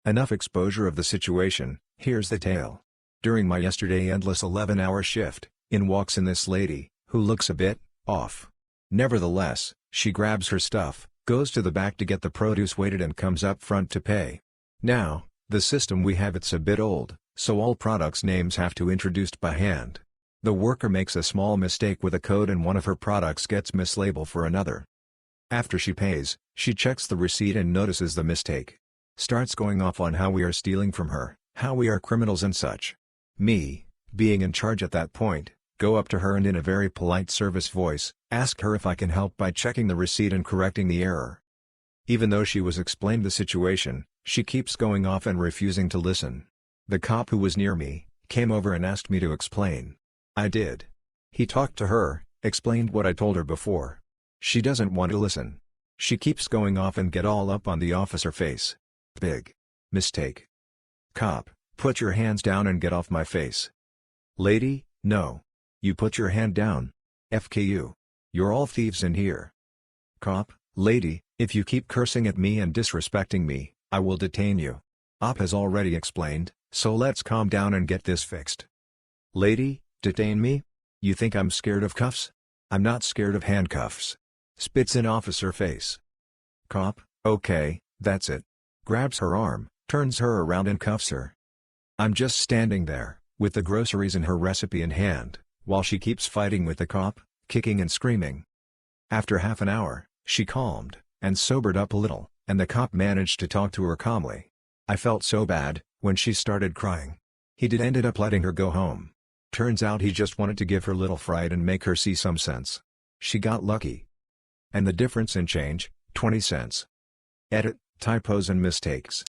Enough exposure of the situation, here's the tale. During my yesterday endless 11-hour shift, in walks in this lady, who looks a bit off. Nevertheless, she grabs her stuff, goes to the back to get the produce weighted and comes up front to pay. Now, the system we have it's a bit old, so all products names have to introduced by hand. The worker makes a small mistake with a code and one of her products gets mislabeled for another. After she pays, she checks the receipt and notices the mistake. Starts going off on how we are stealing from her, how we are criminals and such. Me, being in charge at that point, go up to her and in a very polite service voice, ask her if I can help by checking the receipt and correcting the error. Even though she was explained the situation, she keeps going off and refusing to listen. The cop who was near me, came over and asked me to explain. I did. He talked to her, explained what I told her before. She doesn't want to listen. She keeps going off and get all up on the officer face. Big mistake. Cop, put your hands down and get off my face. Lady, no. You put your hand down. FKU. You're all thieves in here. Cop, lady, if you keep cursing at me and disrespecting me, I will detain you. Op has already explained, so let's calm down and get this fixed. Lady, detain me? You think I'm scared of cuffs? I'm not scared of handcuffs. Spits in officer face. Cop, okay, that's it. Grabs her arm, turns her around and cuffs her. I'm just standing there, with the groceries and her recipe in hand, while she keeps fighting with the cop, kicking and screaming, After half an hour, she calmed, and sobered up a little, and the cop managed to talk to her calmly. I felt so bad, when she started crying. He ended up letting her go home. Turns out he just wanted to give her little fright and make her see some sense. She got lucky. And the difference in change, 20 cents. Edit, typos and mistakes.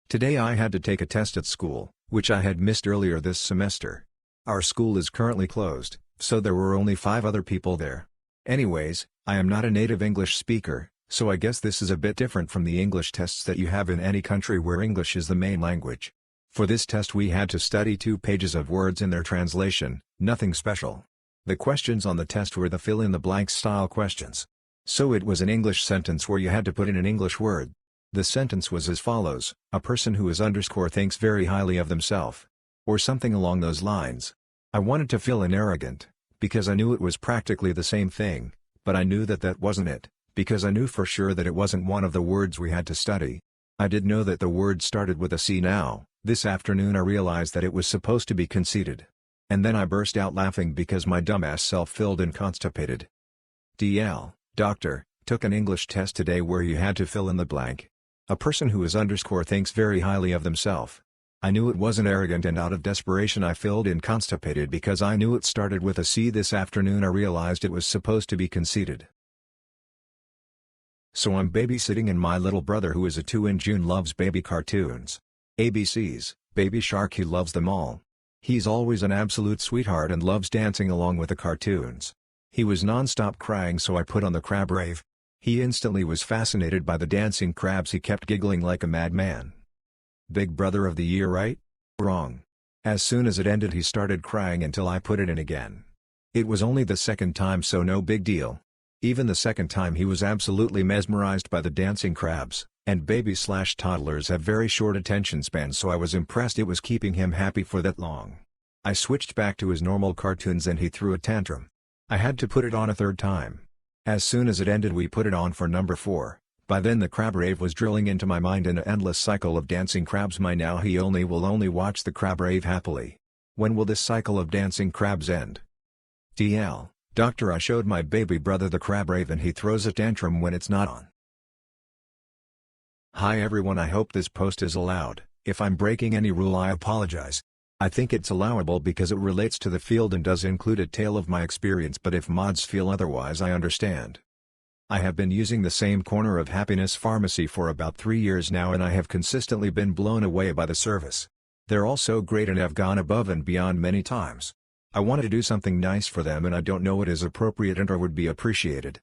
Today I had to take a test at school, which I had missed earlier this semester. Our school is currently closed, so there were only 5 other people there. Anyways, I am not a native English speaker, so I guess this is a bit different from the English tests that you have in any country where English is the main language. For this test we had to study 2 pages of words in their translation, nothing special. The questions on the test were the fill-in-the-blank style questions. So it was an English sentence where you had to put in an English word. The sentence was as follows: a person who is _ thinks very highly of themselves. Or something along those lines. I wanted to fill in arrogant, because I knew it was practically the same thing, but I knew that wasn't it, because I knew for sure that it wasn't one of the words we had to study. I did know that the word started with a C. Now, this afternoon I realized that it was supposed to be conceited. And then I burst out laughing because my dumbass self filled in constipated. DL, doctor, took an English test today where you had to fill in the blank. A person who is _ thinks very highly of themselves. I knew it wasn't arrogant, and out of desperation I filled in constipated because I knew it started with a C. This afternoon I realized it was supposed to be conceited. So I'm babysitting, and my little brother who is a 2 in June loves baby cartoons. ABCs, Baby Shark, he loves them all. He's always an absolute sweetheart and loves dancing along with the cartoons. He was non-stop crying, so I put on the crab rave. He instantly was fascinated by the dancing crabs. He kept giggling like a madman. Big Brother of the Year, right? Wrong. As soon as it ended he started crying until I put it in again. It was only the 2nd time, so no big deal. Even the 2nd time he was absolutely mesmerized by the dancing crabs, and babies/toddlers have very short attention spans, so I was impressed it was keeping him happy for that long. I switched back to his normal cartoons and he threw a tantrum. I had to put it on a 3rd time. As soon as it ended we put it on for number 4. By then the crab rave was drilling into my mind in an endless cycle of dancing crabs. Now he will only watch the crab rave happily. When will this cycle of dancing crabs end? DL, doctor, I showed my baby brother the crab rave and he throws a tantrum when it's not on. Hi everyone, I hope this post is allowed. If I'm breaking any rule I apologize. I think it's allowable because it relates to the field and does include a tale of my experience, but if mods feel otherwise I understand. I have been using the same corner of Happiness Pharmacy for about 3 years now and I have consistently been blown away by the service. They're all so great and have gone above and beyond many times. I wanted to do something nice for them and I don't know what is appropriate and or would be appreciated.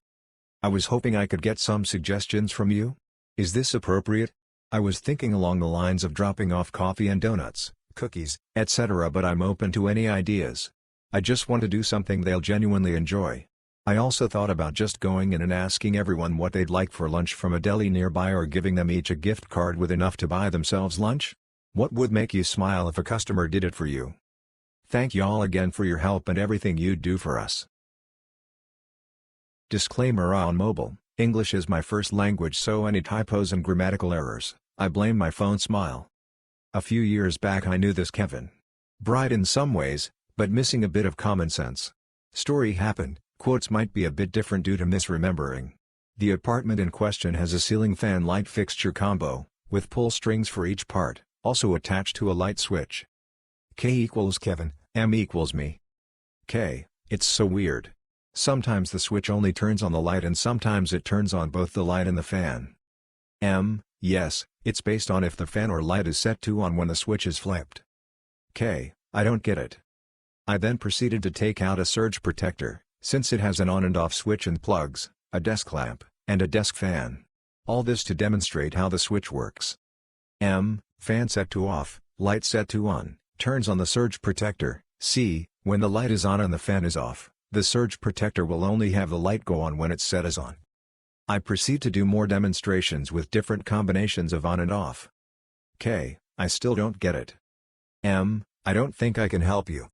I was hoping I could get some suggestions from you. Is this appropriate? I was thinking along the lines of dropping off coffee and donuts, cookies, etc., but I'm open to any ideas. I just want to do something they'll genuinely enjoy. I also thought about just going in and asking everyone what they'd like for lunch from a deli nearby, or giving them each a gift card with enough to buy themselves lunch. What would make you smile if a customer did it for you? Thank y'all again for your help and everything you do for us. Disclaimer: on mobile, English is my first language, so any typos and grammatical errors, I blame my phone. Smile. A few years back I knew this Kevin. Bright in some ways, but missing a bit of common sense. Story happened, quotes might be a bit different due to misremembering. The apartment in question has a ceiling fan light fixture combo, with pull strings for each part, also attached to a light switch. K equals Kevin, M equals me. K, it's so weird. Sometimes the switch only turns on the light and sometimes it turns on both the light and the fan. M, yes, it's based on if the fan or light is set to on when the switch is flipped. K, I don't get it. I then proceeded to take out a surge protector, since it has an on and off switch and plugs, a desk lamp, and a desk fan. All this to demonstrate how the switch works. M, fan set to off, light set to on, turns on the surge protector. C, when the light is on and the fan is off, the surge protector will only have the light go on when it's set as on. I proceed to do more demonstrations with different combinations of on and off. K, I still don't get it. M, I don't think I can help you.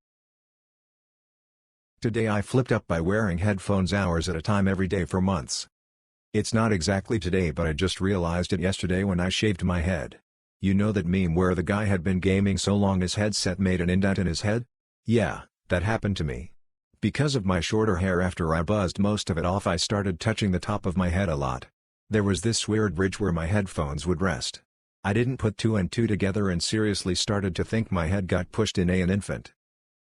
Today I flipped up by wearing headphones hours at a time every day for months. It's not exactly today, but I just realized it yesterday when I shaved my head. You know that meme where the guy had been gaming so long his headset made an indent in his head? Yeah, that happened to me. Because of my shorter hair, after I buzzed most of it off, I started touching the top of my head a lot. There was this weird ridge where my headphones would rest. I didn't put two and two together and seriously started to think my head got pushed in an infant.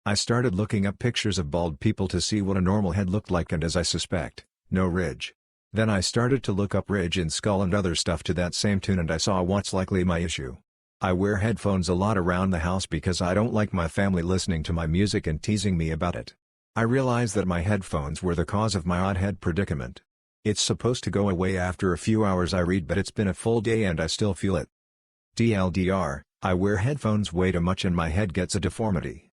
I started looking up pictures of bald people to see what a normal head looked like, and as I suspect, no ridge. Then I started to look up ridge in skull and other stuff to that same tune, and I saw what's likely my issue. I wear headphones a lot around the house because I don't like my family listening to my music and teasing me about it. I realized that my headphones were the cause of my odd head predicament. It's supposed to go away after a few hours I read, but it's been a full day and I still feel it. TLDR, I wear headphones way too much and my head gets a deformity.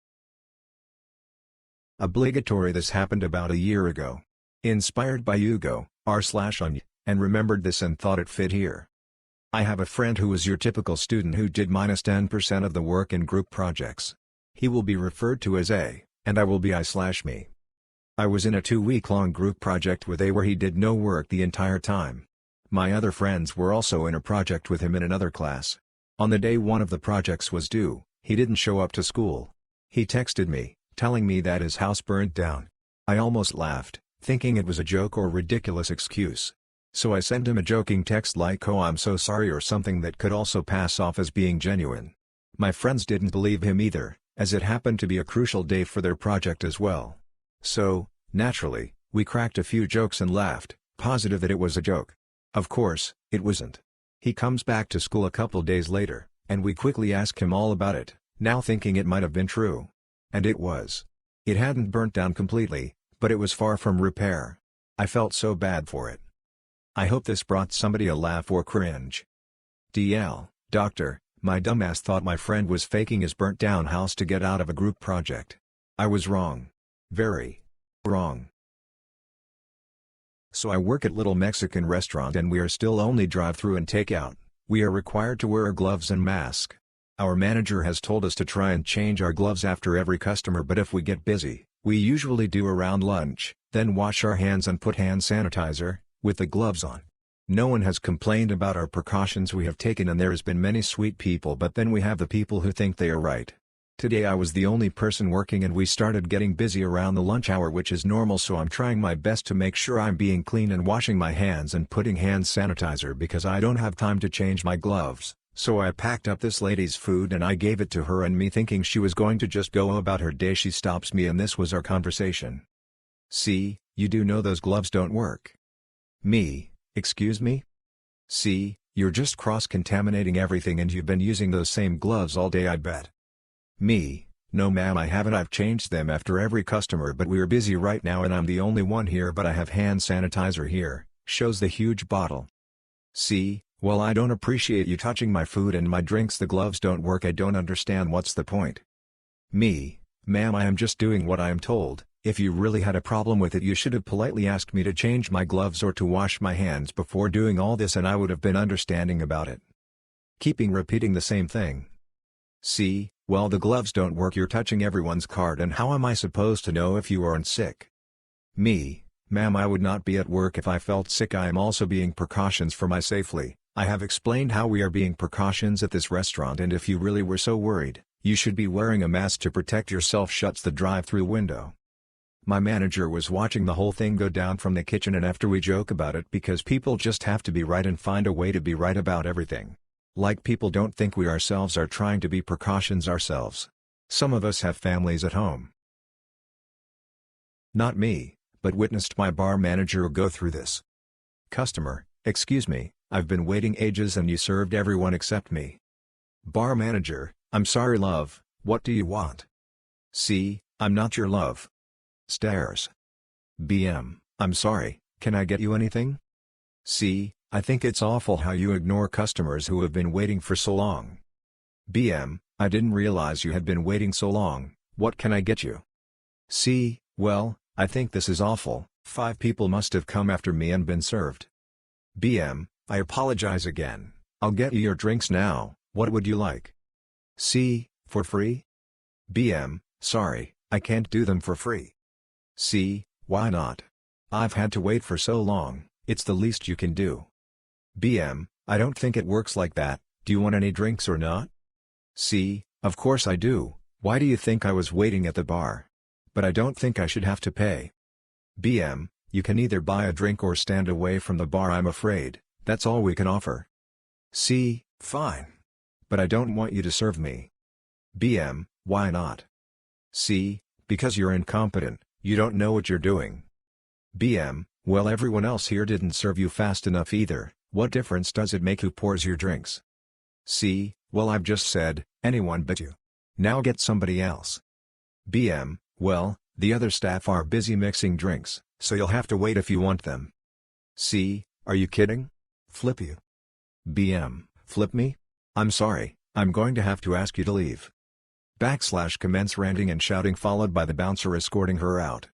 Obligatory. This happened about a year ago. Inspired by Hugo, r/on, and remembered this and thought it fit here. I have a friend who is your typical student who did -10% of the work in group projects. He will be referred to as A, and I will be I/me. I was in a 2-week-long group project with A where he did no work the entire time. My other friends were also in a project with him in another class. On the day one of the projects was due, he didn't show up to school. He texted me, telling me that his house burnt down. I almost laughed, thinking it was a joke or ridiculous excuse. So I sent him a joking text like, "Oh, I'm so sorry," or something that could also pass off as being genuine. My friends didn't believe him either, as it happened to be a crucial day for their project as well. So, naturally, we cracked a few jokes and laughed, positive that it was a joke. Of course, it wasn't. He comes back to school a couple days later, and we quickly ask him all about it, now thinking it might have been true. And it was. It hadn't burnt down completely, but it was far from repair. I felt so bad for it. I hope this brought somebody a laugh or cringe. DL, Doctor, my dumbass thought my friend was faking his burnt down house to get out of a group project. I was wrong. Very wrong. So I work at little Mexican restaurant and we are still only drive-through and take-out. We are required to wear gloves and mask. Our manager has told us to try and change our gloves after every customer, but if we get busy, we usually do around lunch, then wash our hands and put hand sanitizer, with the gloves on. No one has complained about our precautions we have taken, and there has been many sweet people, but then we have the people who think they are right. Today I was the only person working and we started getting busy around the lunch hour, which is normal, so I'm trying my best to make sure I'm being clean and washing my hands and putting hand sanitizer because I don't have time to change my gloves. So I packed up this lady's food and I gave it to her, and me thinking she was going to just go about her day, she stops me and this was our conversation. "See, you do know those gloves don't work." Me, "Excuse me?" "See, you're just cross-contaminating everything and you've been using those same gloves all day, I bet." Me, "No ma'am, I haven't. I've changed them after every customer, but we're busy right now and I'm the only one here, but I have hand sanitizer here," shows the huge bottle. "See, well, I don't appreciate you touching my food and my drinks. The gloves don't work. I don't understand. What's the point?" Me, "Ma'am, I am just doing what I am told. If you really had a problem with it, you should have politely asked me to change my gloves or to wash my hands before doing all this and I would have been understanding about it." Keeping repeating the same thing. "See, well, the gloves don't work. You're touching everyone's card and how am I supposed to know if you aren't sick?" Me, "Ma'am, I would not be at work if I felt sick. I am also being precautions for my safety. I have explained how we are being precautions at this restaurant, and if you really were so worried, you should be wearing a mask to protect yourself," shuts the drive-through window. My manager was watching the whole thing go down from the kitchen, and after we joke about it because people just have to be right and find a way to be right about everything. Like people don't think we ourselves are trying to be precautions ourselves. Some of us have families at home. Not me, but witnessed my bar manager go through this. Customer, "Excuse me, I've been waiting ages and you served everyone except me." Bar manager, "I'm sorry love, what do you want?" "See, I'm not your love." Stares. BM, "I'm sorry, can I get you anything?" "See, I think it's awful how you ignore customers who have been waiting for so long." BM, "I didn't realize you had been waiting so long, what can I get you?" "See, well, I think this is awful, 5 people must have come after me and been served." BM, "I apologize again, I'll get you your drinks now, what would you like?" "See, for free?" BM, "Sorry, I can't do them for free." "See, why not? I've had to wait for so long, it's the least you can do." BM, "I don't think it works like that, do you want any drinks or not?" "See, of course I do, why do you think I was waiting at the bar?" But I don't think I should have to pay. BM, you can either buy a drink or stand away from the bar. I'm afraid that's all we can offer. C, fine. But I don't want you to serve me. BM, why not? C, because you're incompetent, you don't know what you're doing. BM, well, everyone else here didn't serve you fast enough either. What difference does it make who pours your drinks? C, well, I've just said, anyone but you. Now get somebody else. BM, well, the other staff are busy mixing drinks, so you'll have to wait if you want them. C, are you kidding? Flip you. BM, flip me? I'm sorry, I'm going to have to ask you to leave. Commence ranting and shouting, followed by the bouncer escorting her out.